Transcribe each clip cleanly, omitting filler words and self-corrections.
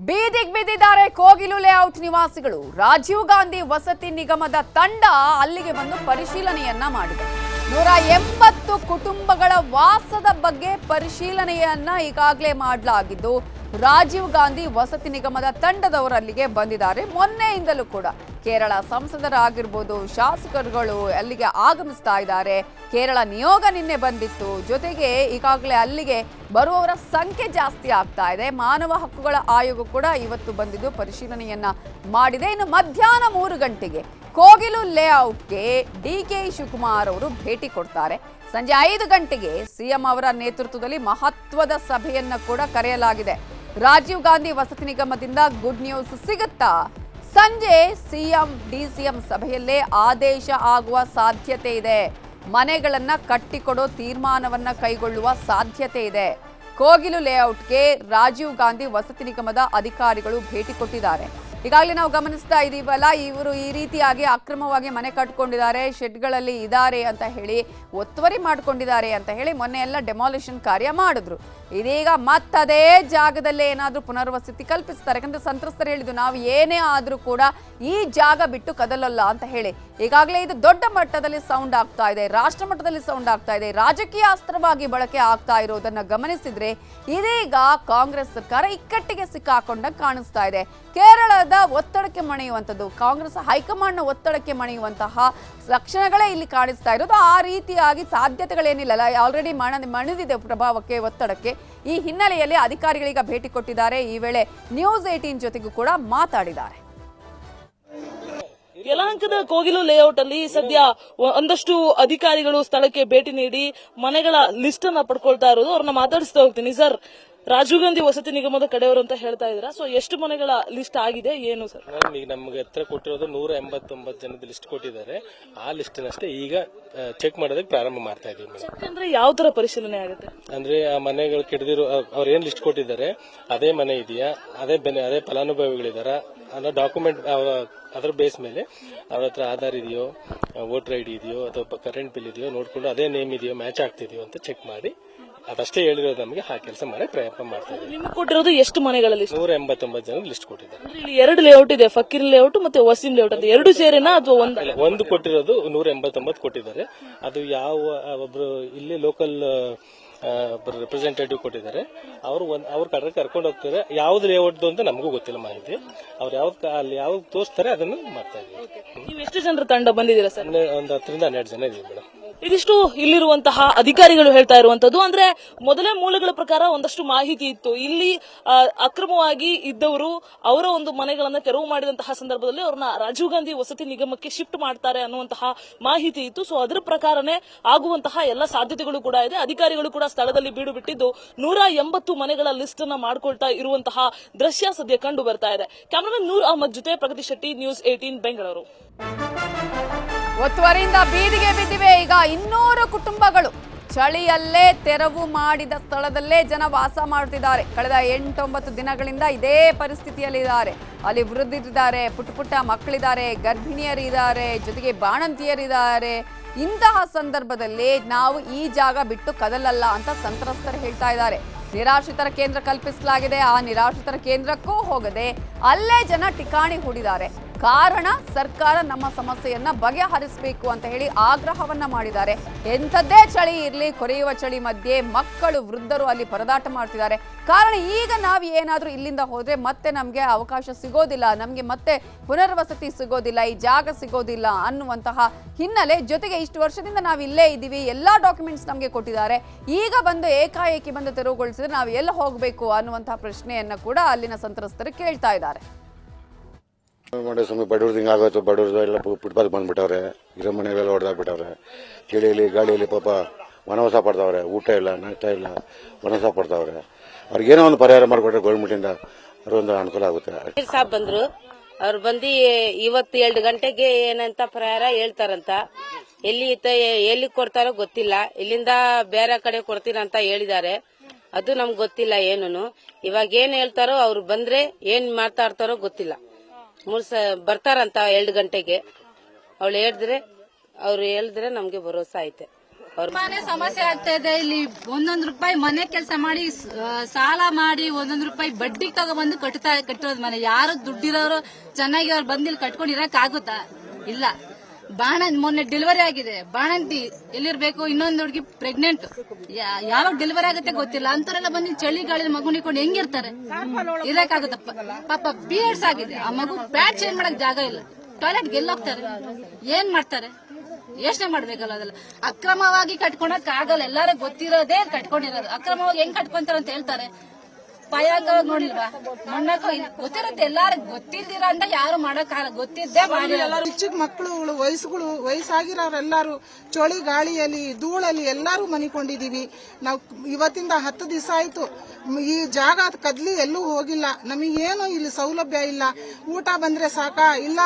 ಬೀದಿಗೆ ಬಿದ್ದಿದ್ದಾರೆ ಕೋಗಿಲು ಲೇಔಟ್ ನಿವಾಸಿಗಳು. ರಾಜೀವ್ ಗಾಂಧಿ ವಸತಿ ನಿಗಮದ ತಂಡ ಅಲ್ಲಿಗೆ ಬಂದು ಪರಿಶೀಲನೆಯನ್ನ ಮಾಡಿದೆ. 180 ಕುಟುಂಬಗಳ ವಾಸದ ಬಗ್ಗೆ ಪರಿಶೀಲನೆಯನ್ನ ಈಗಾಗಲೇ ಮಾಡಲಾಗಿದ್ದು, ರಾಜೀವ್ ಗಾಂಧಿ ವಸತಿ ನಿಗಮದ ತಂಡದವರು ಅಲ್ಲಿಗೆ ಬಂದಿದ್ದಾರೆ. ಮೊನ್ನೆಯಿಂದಲೂ ಕೂಡ ಕೇರಳ ಸಂಸದರಾಗಿರ್ಬೋದು, ಶಾಸಕರುಗಳು ಅಲ್ಲಿಗೆ ಆಗಮಿಸ್ತಾ ಇದ್ದಾರೆ. ಕೇರಳ ನಿಯೋಗ ನಿನ್ನೆ ಬಂದಿತ್ತು. ಜೊತೆಗೆ ಈಗಾಗಲೇ ಅಲ್ಲಿಗೆ ಬರುವವರ ಸಂಖ್ಯೆ ಜಾಸ್ತಿ ಆಗ್ತಾ ಇದೆ. ಮಾನವ ಹಕ್ಕುಗಳ ಆಯೋಗ ಕೂಡ ಇವತ್ತು ಬಂದಿದ್ದು ಪರಿಶೀಲನೆಯನ್ನ ಮಾಡಿದೆ. ಇನ್ನು ಮಧ್ಯಾಹ್ನ 3 ಗಂಟೆಗೆ ಕೋಗಿಲು ಲೇಔಟ್ಗೆ ಡಿಕೆ ಶಿವಕುಮಾರ್ ಅವರು ಭೇಟಿ ಕೊಡ್ತಾರೆ. ಸಂಜೆ 5 ಗಂಟೆಗೆ ಸಿಎಂ ಅವರ ನೇತೃತ್ವದಲ್ಲಿ ಮಹತ್ವದ ಸಭೆಯನ್ನ ಕೂಡ ಕರೆಯಲಾಗಿದೆ. ರಾಜೀವ್ ಗಾಂಧಿ ವಸತಿ ನಿಗಮದಿಂದ ಗುಡ್ ನ್ಯೂಸ್ ಸಿಗುತ್ತಾ? ಸಂಜೆ ಸಿಎಂ ಡಿಸಿಎಂ ಸಭೆಯಲ್ಲೇ ಆದೇಶ ಆಗುವ ಸಾಧ್ಯತೆ ಇದೆ. ಮನೆಗಳನ್ನ ಕಟ್ಟಿಕೊಡೋ ತೀರ್ಮಾನವನ್ನ ಕೈಗೊಳ್ಳುವ ಸಾಧ್ಯತೆ ಇದೆ. ಕೋಗಿಲು ಲೇಔಟ್ಗೆ ರಾಜೀವ್ ಗಾಂಧಿ ವಸತಿ ನಿಗಮದ ಅಧಿಕಾರಿಗಳು ಭೇಟಿ ಕೊಟ್ಟಿದ್ದಾರೆ. ಈಗಾಗಲೇ ನಾವು ಗಮನಿಸ್ತಾ ಇದೀವಲ್ಲ, ಇವರು ಈ ರೀತಿಯಾಗಿ ಅಕ್ರಮವಾಗಿ ಮನೆ ಕಟ್ಕೊಂಡಿದ್ದಾರೆ, ಶೆಡ್ಗಳಲ್ಲಿ ಇದ್ದಾರೆ ಅಂತ ಹೇಳಿ, ಒತ್ತುವರಿ ಮಾಡ್ಕೊಂಡಿದ್ದಾರೆ ಅಂತ ಹೇಳಿ ಮೊನ್ನೆ ಎಲ್ಲ ಡೆಮಾಲಿಷನ್ ಕಾರ್ಯ ಮಾಡಿದ್ರು. ಇದೀಗ ಮತ್ತದೇ ಜಾಗದಲ್ಲೇ ಏನಾದರೂ ಪುನರ್ವಸತಿ ಕಲ್ಪಿಸ್ತಾರೆ. ಯಾಕಂದ್ರೆ ಸಂತ್ರಸ್ತರು ಹೇಳಿದ್ರು, ನಾವು ಏನೇ ಆದ್ರೂ ಕೂಡ ಈ ಜಾಗ ಬಿಟ್ಟು ಕದಲಲ್ಲ ಅಂತ ಹೇಳಿ. ಈಗಾಗಲೇ ಇದು ದೊಡ್ಡ ಮಟ್ಟದಲ್ಲಿ ಸೌಂಡ್ ಆಗ್ತಾ ಇದೆ, ರಾಷ್ಟ್ರ ಮಟ್ಟದಲ್ಲಿ ಸೌಂಡ್ ಆಗ್ತಾ ಇದೆ, ರಾಜಕೀಯ ಅಸ್ತ್ರವಾಗಿ ಬಳಕೆ ಆಗ್ತಾ ಇರೋದನ್ನ ಗಮನಿಸಿದ್ರೆ ಇದೀಗ ಕಾಂಗ್ರೆಸ್ ಸರ್ಕಾರ ಇಕ್ಕಟ್ಟಿಗೆ ಸಿಕ್ಕಾಕೊಂಡಾಗ ಕಾಣಿಸ್ತಾ ಇದೆ. ಕೇರಳದ ಒತ್ತಡಕ್ಕೆ ಮಣಿಯುವಂಥದ್ದು, ಕಾಂಗ್ರೆಸ್ ಹೈಕಮಾಂಡ್ ನ ಒತ್ತಡಕ್ಕೆ ಮಣಿಯುವಂತಹ ಲಕ್ಷಣಗಳೇ ಇಲ್ಲಿ ಕಾಣಿಸ್ತಾ ಇರೋದು. ಆ ರೀತಿಯಾಗಿ ಸಾಧ್ಯತೆಗಳೇನಿಲ್ಲ, ಆಲ್ರೆಡಿ ಮಣಿದಿದೆ ಪ್ರಭಾವಕ್ಕೆ, ಒತ್ತಡಕ್ಕೆ. ಈ ಹಿನ್ನೆಲೆಯಲ್ಲಿ ಅಧಿಕಾರಿಗಳೀಗ ಭೇಟಿ ಕೊಟ್ಟಿದ್ದಾರೆ. ಈ ವೇಳೆ ನ್ಯೂಸ್ 18 ಜೊತೆಗೂ ಕೂಡ ಮಾತಾಡಿದ್ದಾರೆ. ಯಲಹಂಕದ ಕೋಗಿಲು ಲೇಔಟ್ ಅಲ್ಲಿ ಸದ್ಯ ಒಂದಷ್ಟು ಅಧಿಕಾರಿಗಳು ಸ್ಥಳಕ್ಕೆ ಭೇಟಿ ನೀಡಿ ಮನೆಗಳ ಲಿಸ್ಟ್ ಅನ್ನ ಪಡ್ಕೊಳ್ತಾ ಇರೋದು. ಅವ್ರನ್ನ ಮಾತಾಡಿಸ್ತಾ ಹೋಗ್ತೀನಿ. ಸರ್, ರಾಜೀವ್ ಗಾಂಧಿ ವಸತಿ ನಿಗಮದ ಕಡೆಯವರು ಅಂತ ಹೇಳ್ತಾ ಇದ್ದೀರಾ, ಸೊ ಎಷ್ಟು ಮನೆಗಳ ಲಿಸ್ಟ್ ಆಗಿದೆ, ಏನು ಸರ್? ಈಗ ನಮ್ಗೆ ಹತ್ರ ಕೊಟ್ಟಿರೋದು 189 ಜನದ ಲಿಸ್ಟ್ ಕೊಟ್ಟಿದ್ದಾರೆ. ಆ ಲಿಸ್ಟ್ ಅಷ್ಟೇ ಈಗ ಚೆಕ್ ಮಾಡೋದಕ್ಕೆ ಪ್ರಾರಂಭ ಮಾಡ್ತಾ ಇದೀವಿ. ಅಂದ್ರೆ ಯಾವ ತರ ಪರಿಶೀಲನೆ ಆಗುತ್ತೆ? ಅಂದ್ರೆ ಆ ಮನೆಗಳು ಕೆಡದಿರೋ ಅವ್ರು ಏನ್ ಲಿಸ್ಟ್ ಕೊಟ್ಟಿದ್ದಾರೆ ಅದೇ ಮನೆ ಇದೆಯಾ, ಅದೇ ಫಲಾನುಭವಿಗಳಿದಾರ ಅನ್ನೋ ಡಾಕ್ಯುಮೆಂಟ್ ಅದರ ಬೇಸ್ ಮೇಲೆ ಅವ್ರ ಹತ್ರ ಆಧಾರ್ ಇದೆಯೋ, ವೋಟರ್ ಐಡಿ ಇದೆಯೋ, ಅಥವಾ ಕರೆಂಟ್ ಬಿಲ್ ಇದೆಯೋ ನೋಡ್ಕೊಂಡು ಅದೇ ನೇಮ್ ಇದೆಯೋ, ಮ್ಯಾಚ್ ಆಗ್ತಿದೆಯೋ ಅಂತ ಚೆಕ್ ಮಾಡಿ ಅದಷ್ಟೇ ಹೇಳಿರೋದು ನಮಗೆ ಆ ಕೆಲಸ ಮಾಡಕ್ಕೆ ಪ್ರಯತ್ನ ಮಾಡ್ತಾ ಇದ್ದೀವಿ. ನಿಮ್ಗೆ ಕೊಟ್ಟಿರೋದು ಎಷ್ಟು ಮನೆಗಳ ಲಿಸ್ಟ್? 189 ಜನ ಲಿಸ್ಟ್ ಕೊಟ್ಟಿದ್ದಾರೆ. ಇಲ್ಲಿ 2 ಲೇಔಟ್ ಇದೆ, ಫಕೀರ್ ಲೇಔಟ್ ಮತ್ತೆ ವಸೀಂ ಲೇಔಟ್ ಅಂತ. 2 ಸೇರಿನಾ ಅಥವಾ ಒಂದು ಕೊಟ್ಟಿರೋದು 189 ಕೊಟ್ಟಿದ್ದಾರೆ. ಅದು ಯಾವ ಒಬ್ರು ಇಲ್ಲಿ ಲೋಕಲ್ ರೆಪ್ರೆಸೆಂಟೇಟಿವ್ ಕೊಟ್ಟಿದ್ದಾರೆ. ಅವ್ರ ಕಡೆ ಕರ್ಕೊಂಡು ಹೋಗ್ತಾರೆ. ಯಾವ್ದು ಲೇಔಟ್ ಅಂತ ನಮಗೂ ಗೊತ್ತಿಲ್ಲ ಮಾಹಿತಿ. ಅವ್ರು ಅಲ್ಲಿ ಯಾವ್ದು ತೋರಿಸ್ತಾರೆ ಅದನ್ನು ಮಾಡ್ತಾ ಇದೀವಿ. ನೀವು ಎಷ್ಟು ಜನರ ತಂಡ ಬಂದಿದ್ದೀರಾ ಸರ್? ಒಂದು 10 ರಿಂದ 12 ಜನ ಇದೀವಿ ಮೇಡಮ್. ಇದಿಷ್ಟು ಇಲ್ಲಿರುವಂತಹ ಅಧಿಕಾರಿಗಳು ಹೇಳ್ತಾ ಇರುವಂತದ್ದು. ಅಂದ್ರೆ ಮೊದಲೇ ಮೂಲಗಳ ಪ್ರಕಾರ ಒಂದಷ್ಟು ಮಾಹಿತಿ ಇತ್ತು. ಇಲ್ಲಿ ಅಕ್ರಮವಾಗಿ ಇದ್ದವರು ಅವರ ಒಂದು ಮನೆಗಳನ್ನ ತೆರವು ಮಾಡಿದಂತಹ ಸಂದರ್ಭದಲ್ಲಿ ಅವ್ರನ್ನ ರಾಜೀವ್ ಗಾಂಧಿ ವಸತಿ ನಿಗಮಕ್ಕೆ ಶಿಫ್ಟ್ ಮಾಡ್ತಾರೆ ಅನ್ನುವಂತಹ ಮಾಹಿತಿ ಇತ್ತು. ಸೊ ಅದರ ಪ್ರಕಾರನೇ ಆಗುವಂತಹ ಎಲ್ಲ ಸಾಧ್ಯತೆಗಳು ಕೂಡ ಇದೆ. ಅಧಿಕಾರಿಗಳು ಕೂಡ ಸ್ಥಳದಲ್ಲಿ ಬೀಡು ಬಿಟ್ಟಿದ್ದು 180 ಮನೆಗಳ ಲಿಸ್ಟ್ ಅನ್ನ ಮಾಡ್ಕೊಳ್ತಾ ಇರುವಂತಹ ದೃಶ್ಯ ಸದ್ಯ ಕಂಡು ಬರ್ತಾ ಇದೆ. ಕ್ಯಾಮರಾಮನ್ ನೂರ್ ಅಹಮದ್ ಜೊತೆ ಪ್ರಗತಿ ಶೆಟ್ಟಿ, ನ್ಯೂಸ್ 18 ಬೆಂಗಳೂರು. ಒತ್ತುವರಿಯಿಂದ ಬೀದಿಗೆ ಬಿದ್ದಿವೆ ಈಗ 200 ಕುಟುಂಬಗಳು. ಚಳಿಯಲ್ಲೇ ತೆರವು ಮಾಡಿದ ಸ್ಥಳದಲ್ಲೇ ಜನ ವಾಸ ಮಾಡುತ್ತಿದ್ದಾರೆ. ಕಳೆದ 8-9 ದಿನಗಳಿಂದ ಇದೇ ಪರಿಸ್ಥಿತಿಯಲ್ಲಿದ್ದಾರೆ. ಅಲ್ಲಿ ವೃದ್ಧರಿದ್ದಾರೆ, ಪುಟ್ಟ ಮಕ್ಕಳಿದ್ದಾರೆ, ಗರ್ಭಿಣಿಯರಿದ್ದಾರೆ, ಜೊತೆಗೆ ಬಾಣಂತಿಯರಿದ್ದಾರೆ. ಇಂತಹ ಸಂದರ್ಭದಲ್ಲಿ ನಾವು ಈ ಜಾಗ ಬಿಟ್ಟು ಕದಲಲ್ಲ ಅಂತ ಸಂತ್ರಸ್ತರು ಹೇಳ್ತಾ ಇದ್ದಾರೆ. ನಿರಾಶ್ರಿತರ ಕೇಂದ್ರ ಕಲ್ಪಿಸಲಾಗಿದೆ. ಆ ನಿರಾಶ್ರಿತರ ಕೇಂದ್ರಕ್ಕೂ ಹೋಗದೆ ಅಲ್ಲೇ ಜನ ಠಿಕಾಣಿ ಹೂಡಿದ್ದಾರೆ. ಕಾರಣ ಸರ್ಕಾರ ನಮ್ಮ ಸಮಸ್ಯೆಯನ್ನ ಬಗೆಹರಿಸಬೇಕು ಅಂತ ಹೇಳಿ ಆಗ್ರಹವನ್ನ ಮಾಡಿದ್ದಾರೆ. ಎಂಥದ್ದೇ ಚಳಿ ಇರಲಿ, ಕೊರೆಯುವ ಚಳಿ ಮಧ್ಯೆ ಮಕ್ಕಳು, ವೃದ್ಧರು ಅಲ್ಲಿ ಪರದಾಟ ಮಾಡ್ತಿದ್ದಾರೆ. ಕಾರಣ ಈಗ ನಾವು ಏನಾದ್ರೂ ಇಲ್ಲಿಂದ ಹೋದ್ರೆ ಮತ್ತೆ ನಮ್ಗೆ ಅವಕಾಶ ಸಿಗೋದಿಲ್ಲ, ನಮ್ಗೆ ಮತ್ತೆ ಪುನರ್ವಸತಿ ಸಿಗೋದಿಲ್ಲ, ಈ ಜಾಗ ಸಿಗೋದಿಲ್ಲ ಅನ್ನುವಂತಹ ಹಿನ್ನೆಲೆ. ಜೊತೆಗೆ ಇಷ್ಟು ವರ್ಷದಿಂದ ನಾವು ಇಲ್ಲೇ ಇದ್ದೀವಿ, ಎಲ್ಲಾ ಡಾಕ್ಯುಮೆಂಟ್ಸ್ ನಮ್ಗೆ ಕೊಟ್ಟಿದ್ದಾರೆ. ಈಗ ಬಂದು ಏಕಾಏಕಿ ಬಂದು ತೆರವುಗೊಳಿಸಿದ್ರೆ ನಾವು ಎಲ್ಲ ಹೋಗ್ಬೇಕು ಅನ್ನುವಂತಹ ಪ್ರಶ್ನೆಯನ್ನ ಕೂಡ ಅಲ್ಲಿನ ಸಂತ್ರಸ್ತರು ಕೇಳ್ತಾ ಇದ್ದಾರೆ. ಸ್ವಾಮಿ, ಬಡವ್ರದ್ದು ಹಿಂಗಾಗೋಯ್ತು. ಬಡವ್ರದ್ದು ಎಲ್ಲ ಫುಟ್ಪಾತ್ ಬಂದ್ಬಿಟ್ಟವ್ರೆ, ಇರೋ ಮನೆಗಳೆಲ್ಲ ಹೊಡೆದಾಕ್ಬಿಟ್ಟವ್ರೆ. ಚಳಿಯಲ್ಲಿ ಗಾಳಿಯಲ್ಲಿ ಪಾಪ ವನವಾಸ ಪಡ್ತಾವ್ರೆ. ಊಟ ಇಲ್ಲ, ನಾಷ್ಟ ಇಲ್ಲ, ವನವಾಸ ಪಡ್ತಾವ್ರೆ. ಅವ್ರಿಗೇನೋ ಒಂದು ಪರಿಹಾರ ಮಾಡಿಕೊಟ್ರೆ ಗೌರ್ಮೆಂಟಿಂದ ಅವ್ರೊಂದು ಅನುಕೂಲ ಆಗುತ್ತೆ. ಸಾಬ್ ಬಂದ್ರು, ಅವ್ರು ಬಂದು ಇವತ್ತು 2 ಗಂಟೆಗೆ ಏನಂತ ಪರಿಹಾರ ಹೇಳ್ತಾರಂತ. ಎಲ್ಲಿ ಕೊಡ್ತಾರೋ ಗೊತ್ತಿಲ್ಲ. ಇಲ್ಲಿಂದ ಬೇರೆ ಕಡೆ ಕೊಡ್ತೀರಂತ ಹೇಳಿದ್ದಾರೆ. ಅದು ನಮ್ಗೆ ಗೊತ್ತಿಲ್ಲ ಏನೂನು. ಇವಾಗ ಏನ್ ಹೇಳ್ತಾರೋ ಅವ್ರು ಬಂದ್ರೆ ಏನ್ ಮಾತಾಡ್ತಾರೋ ಗೊತ್ತಿಲ್ಲ. ಬರ್ತಾರಂತ 2 ಗಂಟೆಗೆ. ಅವ್ರು ಹೇಳಿದ್ರೆ ನಮ್ಗೆ ಭರೋಸಾ ಐತೆ. ತುಂಬಾನೇ ಸಮಸ್ಯೆ ಆಗ್ತಾ ಇದೆ. ಇಲ್ಲಿ 1 ರೂಪಾಯಿ ಮನೆ ಕೆಲಸ ಮಾಡಿ ಸಾಲ ಮಾಡಿ 1 ರೂಪಾಯಿ ಬಡ್ಡಿಗೆ ತಗೊಬಂದು ಕಟ್ಟಿರೋದು ಮನೆ. ಯಾರು ದುಡ್ಡಿರೋರು ಚೆನ್ನಾಗಿ ಅವ್ರು ಬಂದಿಲ್ಲಿ ಕಟ್ಕೊಂಡು ಇರಕ್ ಆಗುತ್ತಾ? ಇಲ್ಲ. ಮೊನ್ನೆ ಡೆಲಿವರಿ ಆಗಿದೆ, ಬಾಣಂತಿ ಎಲ್ಲಿರ್ಬೇಕು, ಇನ್ನೊಂದು ಹುಡುಗಿ ಪ್ರೆಗ್ನೆಂಟ್, ಯಾವಾಗ ಡೆಲಿವರಿ ಆಗುತ್ತೆ ಗೊತ್ತಿಲ್ಲ. ಅಂತವರೆಲ್ಲ ಬಂದು ಚಳಿ ಗಾಳಿ ಮಗುನಿಕೊಂಡು ಹೆಂಗಿರ್ತಾರೆ? ಇರಕ್ಕಾಗುತ್ತಪ್ಪ. ಪಾಪ ಪೀರಿಯಡ್ಸ್ ಆಗಿದೆ, ಆ ಮಗು ಪ್ಯಾಡ್ ಚೇಂಜ್ ಮಾಡಕ್ ಜಾಗ ಇಲ್ಲ, ಟಾಯ್ಲೆಟ್ಗೆ ಎಲ್ಲೋಗ್ತಾರೆ, ಏನ್ ಮಾಡ್ತಾರೆ? ಯೋಚನೆ ಮಾಡ್ಬೇಕಲ್ಲ. ಅದೆಲ್ಲ ಅಕ್ರಮವಾಗಿ ಕಟ್ಕೊಳಕ್ ಆಗಲ್ಲ. ಎಲ್ಲಾರು ಗೊತ್ತಿರೋದೇ ಕಟ್ಕೊಂಡಿರೋದು. ಅಕ್ರಮವಾಗಿ ಹೆಂಗ್ ಕಟ್ಕೊಂತಾರ ಅಂತ ಹೇಳ್ತಾರೆ. ಪಾಯಾಂಗವಾಗಿ ನೋಡಿಲ್ವಾ? ಮಣ್ಣಕ್ಕೂ ಗೊತ್ತಿರುತ್ತೆ. ಎಲ್ಲಾರು ಗೊತ್ತಿದ್ದೀರಾ ಅಂತ ಯಾರು ಮಾಡಕ್ಕಾಗಲ್ಲ. ಗೊತ್ತಿದ್ದೇ ಮಾಡಿ. ಚಿಕ್ಕ ಮಕ್ಕಳು ವಯಸ್ಸಾಗಿರೋರೆಲ್ಲರೂ ಚಳಿ ಗಾಳಿಯಲ್ಲಿ ಧೂಳಲ್ಲಿ ಎಲ್ಲರೂ ಮನಿಕೊಂಡಿದೀವಿ. ನಾವು ಇವತ್ತಿಂದ 10 ದಿವಸ ಆಯ್ತು. ಈ ಜಾಗ ಕದ್ಲಿ ಎಲ್ಲೂ ಹೋಗಿಲ್ಲ. ನಮಗೇನು ಇಲ್ಲಿ ಸೌಲಭ್ಯ ಇಲ್ಲ. ಊಟ ಬಂದ್ರೆ ಸಾಕ, ಇಲ್ಲ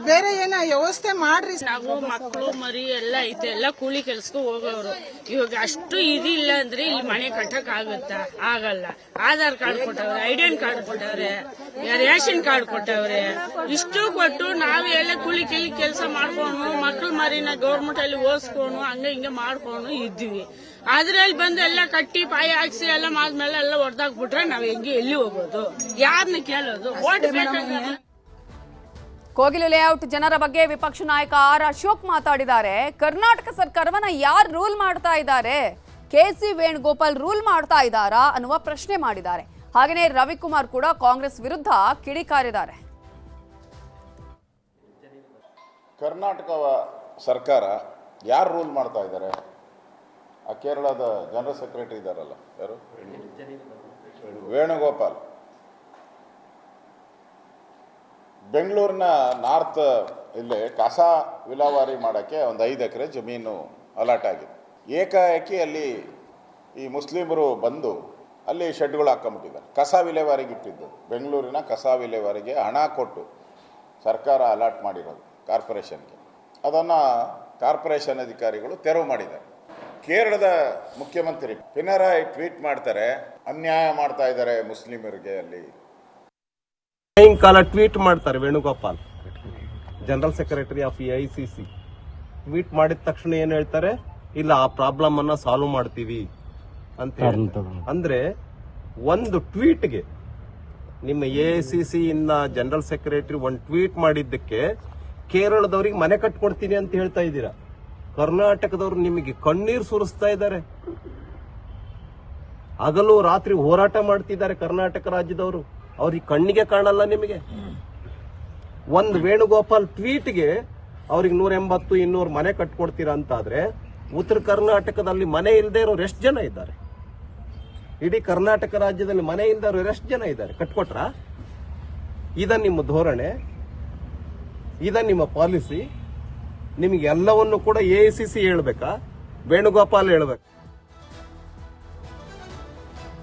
ಬೇರೆ ಏನೋ ವ್ಯವಸ್ಥೆ ಮಾಡ್ರಿ. ನಾವು ಮಕ್ಕಳು ಮರಿ ಎಲ್ಲ ಐತೆ, ಎಲ್ಲ ಕೂಲಿ ಕೆಲ್ಸಕ್ಕೂ ಹೋಗೋರು. ಇವಾಗ ಅಷ್ಟು ಇದಿಲ್ಲ ಅಂದ್ರೆ ಇಲ್ಲಿ ಮನೆ ಕಟ್ಟಕ್ ಆಗುತ್ತಾ? ಆಗಲ್ಲ. ಆಧಾರ್ ಕಾರ್ಡ್ ಕೊಟ್ಟವ್ರೆ, ಐಡೆಂಟ್ ಕಾರ್ಡ್ ಕೊಟ್ಟವ್ರೆ, ರೇಷನ್ ಕಾರ್ಡ್ ಕೊಟ್ಟವ್ರೆ. ಇಷ್ಟು ಕೊಟ್ಟು ನಾವು ಎಲ್ಲ ಕೂಲಿ ಕೆಲಸ ಮಾಡ್ಕೊಂಡು ಮಕ್ಳು ಮರಿನ ಗೌರ್ಮೆಂಟ್ ಅಲ್ಲಿ ಓದಿಸ್ಕೊಂಡು ಹಂಗ ಹಿಂಗೆ ಮಾಡ್ಕೊಂಡು ಇದ್ವಿ. ಅದ್ರಲ್ಲಿ ಬಂದು ಎಲ್ಲ ಕಟ್ಟಿ ಪಾಯ ಹಾಕ್ಸಿ ಎಲ್ಲ ಆದ್ಮೇಲೆ ಎಲ್ಲ ಹೊಡೆದಾಕ್ಬಿಟ್ರೆ ನಾವ್ ಹೆಂಗೆ ಎಲ್ಲಿ ಹೋಗೋದು? ಯಾರನ್ನ ಕೇಳೋದು? ಓಟ್ ಬೇಕಾಗ. ಕೋಗಿಲು ಲೇಔಟ್ ಜನರ ಬಗ್ಗೆ ವಿಪಕ್ಷ ನಾಯಕ ಆರ್ ಅಶೋಕ್ ಮಾತಾಡಿದ್ದಾರೆ. ಕರ್ನಾಟಕ ಸರ್ಕಾರವನ್ನ ಯಾರು ರೂಲ್ ಮಾಡ್ತಾ ಇದ್ದಾರೆ? ಕೆಸಿ ವೇಣುಗೋಪಾಲ್ ರೂಲ್ ಮಾಡ್ತಾ ಇದ್ದಾರಾ ಅನ್ನುವ ಪ್ರಶ್ನೆ ಮಾಡಿದ್ದಾರೆ. ಹಾಗೆಯೇ ರವಿಕುಮಾರ್ ಕೂಡ ಕಾಂಗ್ರೆಸ್ ವಿರುದ್ಧ ಕಿಡಿಕಾರಿದ್ದಾರೆ. ಕರ್ನಾಟಕ ಸರ್ಕಾರ ಯಾರು ರೂಲ್ ಮಾಡ್ತಾ ಇದ್ದಾರೆ? ಆ ಕೇರಳದ ಜನರಲ್ ಸೆಕ್ರೆಟರಿ ಇದ್ದಾರಲ್ಲ, ಯಾರು? ವೇಣುಗೋಪಾಲ್. ಬೆಂಗಳೂರಿನ ನಾರ್ತ್ ಇಲ್ಲಿ ಕಸ ವಿಲೇವಾರಿ ಮಾಡೋಕ್ಕೆ ಒಂದು 5 ಎಕರೆ ಜಮೀನು ಅಲಾಟ್ ಆಗಿದೆ. ಏಕಾಏಕಿ ಅಲ್ಲಿ ಈ ಮುಸ್ಲಿಮರು ಬಂದು ಅಲ್ಲಿ ಶೆಡ್ಗಳು ಹಾಕೊಂಬಿಟ್ಟಿದ್ದಾರೆ. ಕಸ ವಿಲೇವಾರಿಗೆ ಇಟ್ಟಿದ್ದು. ಬೆಂಗಳೂರಿನ ಕಸ ವಿಲೇವಾರಿಗೆ ಹಣ ಕೊಟ್ಟು ಸರ್ಕಾರ ಅಲಾಟ್ ಮಾಡಿರೋದು ಕಾರ್ಪೊರೇಷನ್ಗೆ. ಅದನ್ನು ಕಾರ್ಪೊರೇಷನ್ ಅಧಿಕಾರಿಗಳು ತೆರವು ಮಾಡಿದ್ದಾರೆ. ಕೇರಳದ ಮುಖ್ಯಮಂತ್ರಿ ಪಿನರಾಯಿ ಟ್ವೀಟ್ ಮಾಡ್ತಾರೆ, ಅನ್ಯಾಯ ಮಾಡ್ತಾ ಇದ್ದಾರೆ ಮುಸ್ಲಿಮರಿಗೆ. ಅಲ್ಲಿ ಸಾಯಂಕಾಲ ಟ್ವೀಟ್ ಮಾಡ್ತಾರೆ Venugopal, general secretary of AICC. Tweet ಮಾಡಿದ ತಕ್ಷಣ ಏನ್ ಹೇಳ್ತಾರೆ? ಇಲ್ಲ, ಆ ಪ್ರಾಬ್ಲಮ್ ಅನ್ನ ಸಾಲ್ವ್ ಮಾಡ್ತೀವಿ ಅಂತ ಹೇಳ್ತಾರೆ. ಅಂದ್ರೆ ಒಂದು ಟ್ವೀಟ್ಗೆ ನಿಮ್ಮ AICC ಇಂದ ಜನರಲ್ ಸೆಕ್ರೆಟರಿ ಒಂದು ಟ್ವೀಟ್ ಮಾಡಿದ್ದಕ್ಕೆ ಕೇರಳದವ್ರಿಗೆ ಮನೆ ಕಟ್ಕೊಡ್ತೀನಿ ಅಂತ ಹೇಳ್ತಾ ಇದ್ದೀರಾ. ಕರ್ನಾಟಕದವ್ರು ನಿಮಗೆ ಕಣ್ಣೀರು ಸುರಿಸ್ತಾ ಇದ್ದಾರೆ. ಹಗಲು ರಾತ್ರಿ ಹೋರಾಟ ಮಾಡ್ತಿದ್ದಾರೆ ಕರ್ನಾಟಕ ರಾಜ್ಯದವರು. ಅವ್ರಿಗೆ ಕಣ್ಣಿಗೆ ಕಾಣಲ್ಲ ನಿಮಗೆ. ಒಂದು ವೇಣುಗೋಪಾಲ್ ಟ್ವೀಟ್ಗೆ ಅವ್ರಿಗೆ 180-200 ಮನೆ ಕಟ್ಕೊಡ್ತೀರಾ ಅಂತಾದ್ರೆ ಉತ್ತರ ಕರ್ನಾಟಕದಲ್ಲಿ ಮನೆ ಇಲ್ಲದೆ ಇರೋರು ಎಷ್ಟು ಜನ ಇದ್ದಾರೆ? ಇಡೀ ಕರ್ನಾಟಕ ರಾಜ್ಯದಲ್ಲಿ ಮನೆ ಇಲ್ಲದೆ ಇರೋರು ಎಷ್ಟು ಜನ ಇದ್ದಾರೆ? ಕಟ್ಕೊಟ್ರ? ಇದ ನಿಮ್ಮ ಧೋರಣೆ, ಇದ ನಿಮ್ಮ ಪಾಲಿಸಿ? ನಿಮಗೆ ಎಲ್ಲವನ್ನು ಕೂಡ AICC ಹೇಳ್ಬೇಕಾ? ವೇಣುಗೋಪಾಲ್ ಹೇಳ್ಬೇಕಾ?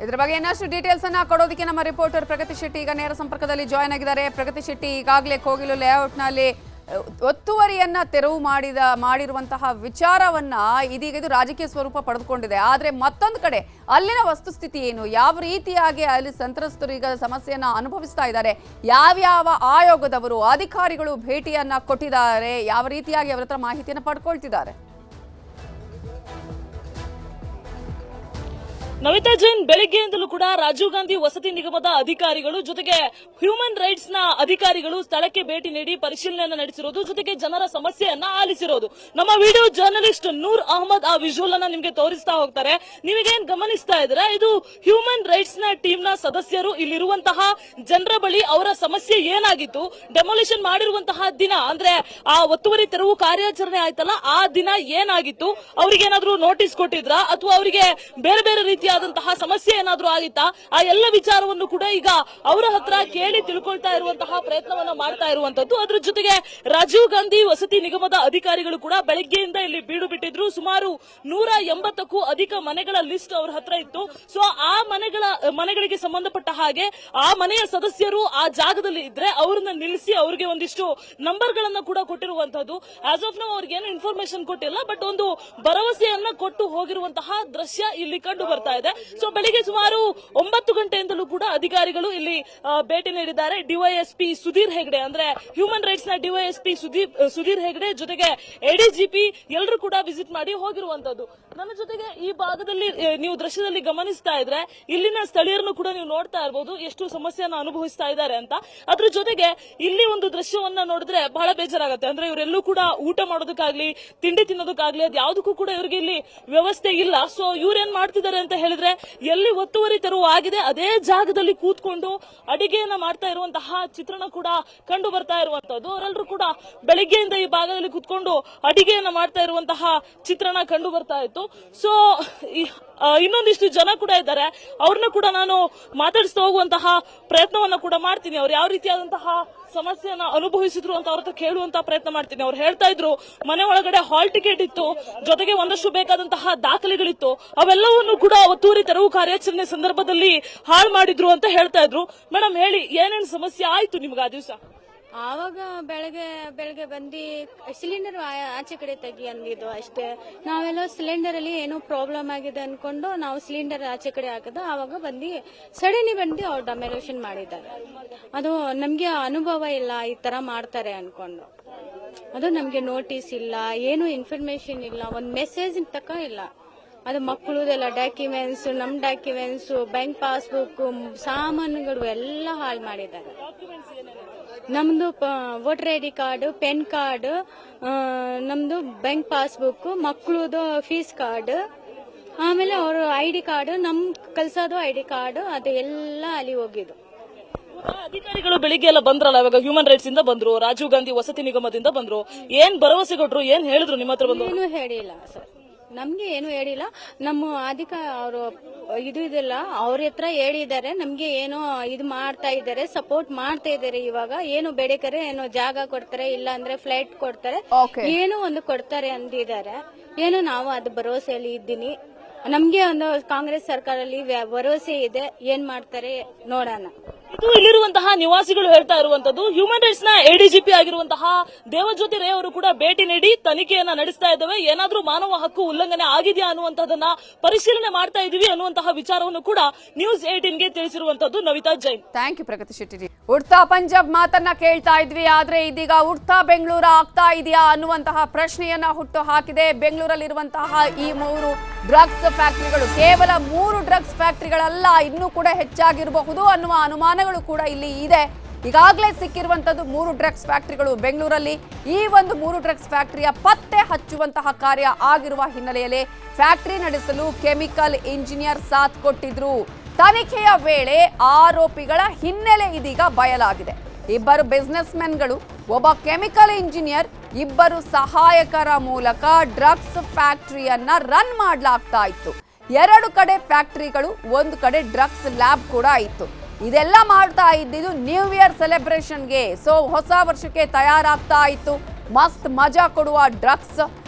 ಇದರ ಬಗ್ಗೆ ಇನ್ನಷ್ಟು ಡೀಟೇಲ್ಸ್ ಅನ್ನ ಕೊಡೋದಕ್ಕೆ ನಮ್ಮ ರಿಪೋರ್ಟರ್ ಪ್ರಗತಿ ಶೆಟ್ಟಿ ಈಗ ನೇರ ಸಂಪರ್ಕದಲ್ಲಿ ಜಾಯ್ನ್ ಆಗಿದ್ದಾರೆ. ಪ್ರಗತಿ ಶೆಟ್ಟಿ, ಈಗಾಗಲೇ ಕೋಗಿಲು ಲೇಔಟ್ನಲ್ಲಿ ಒತ್ತುವರಿಯನ್ನ ತೆರವು ಮಾಡಿರುವಂತಹ ವಿಚಾರವನ್ನ ಇದೀಗ ಇದು ರಾಜಕೀಯ ಸ್ವರೂಪ ಪಡೆದುಕೊಂಡಿದೆ. ಆದರೆ ಮತ್ತೊಂದು ಕಡೆ ಅಲ್ಲಿನ ವಸ್ತುಸ್ಥಿತಿ ಏನು, ಯಾವ ರೀತಿಯಾಗಿ ಅಲ್ಲಿ ಸಂತ್ರಸ್ತರು ಈಗ ಸಮಸ್ಯೆಯನ್ನ ಅನುಭವಿಸ್ತಾ ಇದ್ದಾರೆ, ಯಾವ್ಯಾವ ಆಯೋಗದವರು ಅಧಿಕಾರಿಗಳು ಭೇಟಿಯನ್ನ ಕೊಟ್ಟಿದ್ದಾರೆ, ಯಾವ ರೀತಿಯಾಗಿ ಅವರ ಹತ್ರ ಮಾಹಿತಿಯನ್ನು ಪಡ್ಕೊಳ್ತಿದ್ದಾರೆ? ನವಿತಾ ಜೈನ್, ಬೆಳಗ್ಗೆಯಿಂದಲೂ ಕೂಡ ರಾಜೀವ್ ಗಾಂಧಿ ವಸತಿ ನಿಗಮದ ಅಧಿಕಾರಿಗಳು ಜೊತೆಗೆ ಹ್ಯೂಮನ್ ರೈಟ್ಸ್ ನ ಅಧಿಕಾರಿಗಳು ಸ್ಥಳಕ್ಕೆ ಭೇಟಿ ನೀಡಿ ಪರಿಶೀಲನೆಯನ್ನ ನಡೆಸಿರೋದು, ಜೊತೆಗೆ ಜನರ ಸಮಸ್ಯೆಯನ್ನ ಆಲಿಸಿರೋದು. ನಮ್ಮ ವಿಡಿಯೋ ಜರ್ನಲಿಸ್ಟ್ ನೂರ್ ಅಹಮದ್ ಆ ವಿಜುವಲ್ ಅನ್ನ ನಿಮ್ಗೆ ತೋರಿಸ್ತಾ ಹೋಗ್ತಾರೆ. ನೀವೇನ್ ಗಮನಿಸ್ತಾ ಇದ್ದೀರಾ, ಇದು ಹ್ಯೂಮನ್ ರೈಟ್ಸ್ ನ ಟೀಮ್ ನ ಸದಸ್ಯರು ಇಲ್ಲಿರುವಂತಹ ಜನರ ಬಳಿ ಅವರ ಸಮಸ್ಯೆ ಏನಾಗಿತ್ತು, ಡೆಮೊಲಿಷನ್ ಮಾಡಿರುವಂತಹ ದಿನ ಅಂದ್ರೆ ಆ ಒತ್ತುವರಿ ತೆರವು ಕಾರ್ಯಾಚರಣೆ ಆಯ್ತಲ್ಲ ಆ ದಿನ ಏನಾಗಿತ್ತು, ಅವ್ರಿಗೆ ಏನಾದ್ರೂ ನೋಟಿಸ್ ಕೊಟ್ಟಿದ್ರಾ ಅಥವಾ ಅವರಿಗೆ ಬೇರೆ ಬೇರೆ ರೀತಿಯಾದಂತಹ ಸಮಸ್ಯೆ ಏನಾದ್ರೂ ಆಗಿತ್ತಾ, ಆ ಎಲ್ಲ ವಿಚಾರವನ್ನು ಕೂಡ ಈಗ ಅವರ ಹತ್ರ ಕೇಳಿ ತಿಳ್ಕೊಳ್ತಾ ಇರುವಂತಹ ಪ್ರಯತ್ನವನ್ನ ಮಾಡ್ತಾ ಇರುವಂತದ್ದು. ಅದ್ರ ಜೊತೆಗೆ ರಾಜೀವ್ ಗಾಂಧಿ ವಸತಿ ನಿಗಮದ ಅಧಿಕಾರಿಗಳು ಕೂಡ ಬೆಳಗ್ಗೆಯಿಂದ ಇಲ್ಲಿ ಬೀಡು ಬಿಟ್ಟಿದ್ರು. ಸುಮಾರು 180ಕ್ಕೂ ಅಧಿಕ ಮನೆಗಳ ಲಿಸ್ಟ್ ಅವ್ರ ಹತ್ರ ಇತ್ತು. ಸೊ ಆ ಮನೆಗಳಿಗೆ ಸಂಬಂಧಪಟ್ಟ ಹಾಗೆ ಆ ಮನೆಯ ಸದಸ್ಯರು ಆ ಜಾಗದಲ್ಲಿ ಇದ್ರೆ ಅವ್ರನ್ನ ನಿಲ್ಲಿಸಿ ಅವ್ರಿಗೆ ಒಂದಿಷ್ಟು ನಂಬರ್ ಗಳನ್ನ ಕೂಡ ಕೊಟ್ಟಿರುವಂತದ್ದು. ಆಸ್ ಆಫ್ ನಾವು ಅವ್ರಿಗೆ ಏನು ಇನ್ಫಾರ್ಮೇಶನ್ ಕೊಟ್ಟಿಲ್ಲ, ಬಟ್ ಒಂದು ಭರವಸೆಯನ್ನ ಕೊಟ್ಟು ಹೋಗಿರುವಂತಹ ದೃಶ್ಯ ಇಲ್ಲಿ ಕಂಡು ಬರ್ತಾ ಇದೆ. ಇದೆ. ಸೊ ಬೆಳಿಗ್ಗೆ ಸುಮಾರು 9 ಗಂಟೆಯಿಂದಲೂ ಕೂಡ ಅಧಿಕಾರಿಗಳು ಇಲ್ಲಿ ಭೇಟಿ ನೀಡಿದ್ದಾರೆ. ಡಿವೈಎಸ್ಪಿ ಸುಧೀರ್ ಹೆಗ್ಡೆ ಅಂದ್ರೆ ಹ್ಯೂಮನ್ ರೈಟ್ಸ್ ನ ಡಿವೈಎಸ್ಪಿ ಸುಧೀರ್ ಹೆಗ್ಡೆ ಜೊತೆಗೆ ಎಡಿಜಿಪಿ ಎಲ್ಲರೂ ಕೂಡ ವಿಸಿಟ್ ಮಾಡಿ ಹೋಗಿರುವಂತದ್ದು. ನನ್ನ ಜೊತೆಗೆ ಈ ಭಾಗದಲ್ಲಿ ನೀವು ದೃಶ್ಯದಲ್ಲಿ ಗಮನಿಸ್ತಾ ಇದ್ರೆ ಇಲ್ಲಿನ ಸ್ಥಳೀಯರನ್ನು ಕೂಡ ನೀವು ನೋಡ್ತಾ ಇರಬಹುದು ಎಷ್ಟು ಸಮಸ್ಯೆಯನ್ನು ಅನುಭವಿಸ್ತಾ ಇದ್ದಾರೆ ಅಂತ. ಅದ್ರ ಜೊತೆಗೆ ಇಲ್ಲಿ ಒಂದು ದೃಶ್ಯವನ್ನ ನೋಡಿದ್ರೆ ಬಹಳ ಬೇಜಾರಾಗುತ್ತೆ. ಅಂದ್ರೆ ಇವರೆಲ್ಲೂ ಕೂಡ ಊಟ ಮಾಡೋದಕ್ಕಾಗ್ಲಿ ತಿಂಡಿ ತಿನ್ನೋದಕ್ಕಾಗ್ಲಿ ಅದ್ ಯಾವ್ದಕ್ಕೂ ಕೂಡ ಇವರಿಗೆ ಇಲ್ಲಿ ವ್ಯವಸ್ಥೆ ಇಲ್ಲ. ಸೊ ಇವ್ರೇನ್ ಮಾಡ್ತಿದ್ದಾರೆ ಅಂತ ಹೇಳಿದ್ರೆ ಎಲ್ಲಿ ಒತ್ತುವರಿ ತೆರವು ಆಗಿದೆ ಅದೇ ಜಾಗದಲ್ಲಿ ಕೂತ್ಕೊಂಡು ಅಡಿಗೆಯನ್ನ ಮಾಡ್ತಾ ಇರುವಂತಹ ಚಿತ್ರಣ ಕೂಡ ಕಂಡು ಬರ್ತಾ ಇರುವಂತದ್ದು. ಅವರೆಲ್ಲರೂ ಕೂಡ ಬೆಳಿಗ್ಗೆಯಿಂದ ಈ ಭಾಗದಲ್ಲಿ ಕೂತ್ಕೊಂಡು ಅಡಿಗೆಯನ್ನ ಮಾಡ್ತಾ ಇರುವಂತಹ ಚಿತ್ರಣ ಕಂಡು ಬರ್ತಾ ಇತ್ತು. ಸೊ ಇನ್ನೊಂದಿಷ್ಟು ಜನ ಕೂಡ ಇದ್ದಾರೆ, ಅವ್ರನ್ನ ಕೂಡ ನಾನು ಮಾತಾಡಿಸ್ತಾ ಹೋಗುವಂತಹ ಪ್ರಯತ್ನವನ್ನ ಕೂಡ ಮಾಡ್ತೀನಿ. ಅವ್ರು ಯಾವ ರೀತಿಯಾದಂತಹ ಸಮಸ್ಯೆಯನ್ನ ಅನುಭವಿಸಿದ್ರು ಅಂತ ಅವ್ರ ಹತ್ರ ಕೇಳುವಂತ ಪ್ರಯತ್ನ ಮಾಡ್ತೀನಿ. ಅವ್ರು ಹೇಳ್ತಾ ಇದ್ರು ಮನೆ ಒಳಗಡೆ ಹಾಲ್ ಟಿಕೆಟ್ ಇತ್ತು, ಜೊತೆಗೆ ಒಂದಷ್ಟು ಬೇಕಾದಂತಹ ದಾಖಲೆಗಳಿತ್ತು, ಅವೆಲ್ಲವನ್ನು ಕೂಡ ಒತ್ತುವರಿ ತೆರವು ಕಾರ್ಯಾಚರಣೆ ಸಂದರ್ಭದಲ್ಲಿ ಹಾಳು ಮಾಡಿದ್ರು ಅಂತ ಹೇಳ್ತಾ ಇದ್ರು. ಮೇಡಮ್ ಹೇಳಿ, ಏನೇನು ಸಮಸ್ಯೆ ಆಯ್ತು ನಿಮ್ಗೆ ಆ ದಿವಸ? ಆವಾಗ ಬೆಳಗ್ಗೆ ಬಂದು ಸಿಲಿಂಡರ್ ಆಚೆ ಕಡೆ ತೆಗಿ ಅಂದಿದ್ದು ಅಷ್ಟೇ. ನಾವೆಲ್ಲ ಸಿಲಿಂಡರ್ ಅಲ್ಲಿ ಏನೋ ಪ್ರಾಬ್ಲಮ್ ಆಗಿದೆ ಅನ್ಕೊಂಡು ನಾವು ಸಿಲಿಂಡರ್ ಆಚೆ ಕಡೆ ಹಾಕಿದ. ಆವಾಗ ಬಂದು ಸಡನ್ಲಿ ಬಂದು ಅವ್ರು ಡಮೆರೇಷನ್ ಮಾಡಿದ್ದಾರೆ. ಅದು ನಮ್ಗೆ ಅನುಭವ ಇಲ್ಲ ಈ ತರ ಮಾಡ್ತಾರೆ ಅನ್ಕೊಂಡು. ಅದು ನಮ್ಗೆ ನೋಟಿಸ್ ಇಲ್ಲ, ಏನು ಇನ್ಫಾರ್ಮೇಶನ್ ಇಲ್ಲ, ಒಂದ್ ಮೆಸೇಜ್ ತಕ್ಕ ಇಲ್ಲ. ಅದು ಮಕ್ಕಳದೆಲ್ಲ ಡಾಕ್ಯುಮೆಂಟ್ಸ್, ನಮ್ ಡಾಕ್ಯುಮೆಂಟ್ಸ್, ಬ್ಯಾಂಕ್ ಪಾಸ್ಬುಕ್, ಸಾಮಾನುಗಳು ಎಲ್ಲ ಹಾಳು ಮಾಡಿದ್ದಾರೆ. ನಮ್ದು voter I D card, pen card, ನಮ್ದು ಬ್ಯಾಂಕ್ ಪಾಸ್ಬುಕ್, ಮಕ್ಕಳದು ಫೀಸ್ ಕಾರ್ಡ್, ಆಮೇಲೆ ಅವ್ರ ಐಡಿ ಕಾರ್ಡ್, ನಮ್ ಕಲ್ಸೋದು ಐಡಿ ಕಾರ್ಡ್, ಅದು ಎಲ್ಲ ಅಲ್ಲಿ ಹೋಗಿದ್ದು. ಅಧಿಕಾರಿಗಳು ಬೆಳಿಗ್ಗೆ ಎಲ್ಲ ಬಂದ್ರಲ್ಲ, ಇವಾಗ ಹ್ಯೂಮನ್ ರೈಟ್ಸ್ ಇಂದ ಬಂದ್ರು, ರಾಜೀವ್ ಗಾಂಧಿ ವಸತಿ ನಿಗಮದಿಂದ ಬಂದ್ರು, ಏನ್ ಭರವಸೆ ಕೊಟ್ರು, ಏನ್ ಹೇಳಿದ್ರು ನಿಮ್ಮ ಹತ್ರ ಬಂದು? ಏನು ಹೇಳಿಲ್ಲ ಸರ್, ನಮ್ಗೆ ಏನು ಹೇಳಿಲ್ಲ. ನಮ್ಮ ಅವರು ಇದೆಲ್ಲ ಅವ್ರ ಹತ್ರ ಹೇಳಿದ್ದಾರೆ. ನಮ್ಗೆ ಏನೋ ಇದು ಮಾಡ್ತಾ ಇದ್ದಾರೆ, ಸಪೋರ್ಟ್ ಮಾಡ್ತಾ ಇದ್ದಾರೆ. ಇವಾಗ ಏನು ಬೇಡಿಕರೆ ಏನೋ ಜಾಗ ಕೊಡ್ತಾರೆ, ಇಲ್ಲ ಅಂದ್ರೆ ಫ್ಲೈಟ್ ಕೊಡ್ತಾರೆ, ಏನೋ ಒಂದು ಕೊಡ್ತಾರೆ ಅಂದಿದ್ದಾರೆ. ಏನೋ ನಾವು ಅದು ಭರವಸೆಯಲ್ಲಿ ಇದ್ದೀನಿ. ನಮ್ಗೆ ಒಂದು ಕಾಂಗ್ರೆಸ್ ಸರ್ಕಾರದಲ್ಲಿ ಭರವಸೆ ಇದೆ, ಏನ್ ಮಾಡ್ತಾರೆ ನೋಡೋಣ. ಇದು ಇಲ್ಲಿರುವಂತಹ ನಿವಾಸಿಗಳು ಹೇಳ್ತಾ ಇರುವಂತದ್ದು. ಹ್ಯೂಮನ್ ರೈಟ್ಸ್ ನ ಎಡಿಜಿಪಿ ಆಗಿರುವಂತಹ ದೇವಜ್ಯೋತಿ ರೇ ಅವರು ಕೂಡ ಭೇಟಿ ನೀಡಿ ತನಿಖೆಯನ್ನ ನಡೆಸ್ತಾ ಇದ್ದಾವೆ. ಏನಾದ್ರೂ ಮಾನವ ಹಕ್ಕು ಉಲ್ಲಂಘನೆ ಆಗಿದೆಯಾ ಅನ್ನುವಂತದನ್ನ ಪರಿಶೀಲನೆ ಮಾಡ್ತಾ ಇದೀವಿ ಅನ್ನುವಂತಹ ವಿಚಾರವನ್ನು ಕೂಡ ನ್ಯೂಸ್ 18ಗೆ ತಿಳಿಸಿರುವಂತದ್ದು. ನವಿತಾ ಜೈನ್. Thank you Pragati Shetty. ಉಡ್ತಾ ಪಂಜಾಬ್ ಮಾತನ್ನ ಕೇಳ್ತಾ ಇದ್ವಿ, ಆದ್ರೆ ಇದೀಗ ಉಡ್ತಾ ಬೆಂಗಳೂರು ಆಗ್ತಾ ಇದೆಯಾ ಅನ್ನುವಂತಹ ಪ್ರಶ್ನೆಯನ್ನ ಹುಟ್ಟು ಹಾಕಿದೆ. ಬೆಂಗಳೂರಲ್ಲಿರುವಂತಹ ಈ 3 ಡ್ರಗ್ಸ್ ಫ್ಯಾಕ್ಟರಿಗಳು ಕೇವಲ 3 ಡ್ರಗ್ಸ್ ಫ್ಯಾಕ್ಟರಿಗಳಲ್ಲ, ಇನ್ನೂ ಕೂಡ ಹೆಚ್ಚಾಗಿರಬಹುದು ಅನ್ನುವ ಅನುಮಾನಗಳು ಕೂಡ ಇಲ್ಲಿ ಇದೆ. ಈಗಾಗಲೇ ಸಿಕ್ಕಿರುವಂತದ್ದು 3 ಡ್ರಗ್ಸ್ ಫ್ಯಾಕ್ಟರಿಗಳು ಬೆಂಗಳೂರಲ್ಲಿ. ಈ ಒಂದು 3 ಡ್ರಗ್ಸ್ ಫ್ಯಾಕ್ಟರಿಯ ಪತ್ತೆ ಹಚ್ಚುವಂತಹ ಕಾರ್ಯ ಆಗಿರುವ ಹಿನ್ನೆಲೆಯಲ್ಲಿ ಫ್ಯಾಕ್ಟರಿ ನಡೆಸಲು ಕೆಮಿಕಲ್ ಇಂಜಿನಿಯರ್ ಸಾಥ್ ಕೊಟ್ಟಿದ್ರು. ತನಿಖೆಯ ವೇಳೆ ಆರೋಪಿಗಳ ಹಿನ್ನೆಲೆ ಇದೀಗ ಬಯಲಾಗಿದೆ. 2 ಬಿಸಿನೆಸ್ ಮೆನ್ಗಳು, ಒಬ್ಬ ಕೆಮಿಕಲ್ ಇಂಜಿನಿಯರ್, 2 ಸಹಾಯಕರ ಮೂಲಕ ಡ್ರಗ್ಸ್ ಫ್ಯಾಕ್ಟರಿಯನ್ನ ರನ್ ಮಾಡಲಾಗ್ತಾ ಇತ್ತು. 2 ಕಡೆ ಫ್ಯಾಕ್ಟರಿಗಳು, 1 ಕಡೆ ಡ್ರಗ್ಸ್ ಲ್ಯಾಬ್ ಕೂಡ ಇತ್ತು. ಇದೆಲ್ಲ ಮಾಡ್ತಾ ಇದ್ದಿದ್ದು ನ್ಯೂ ಇಯರ್ ಸೆಲೆಬ್ರೇಷನ್ಗೆ. ಸೊ ಹೊಸ ವರ್ಷಕ್ಕೆ ತಯಾರಾಗ್ತಾ ಇತ್ತು. ಮಸ್ತ್ ಮಜಾ ಕೊಡುವ ಡ್ರಗ್ಸ್.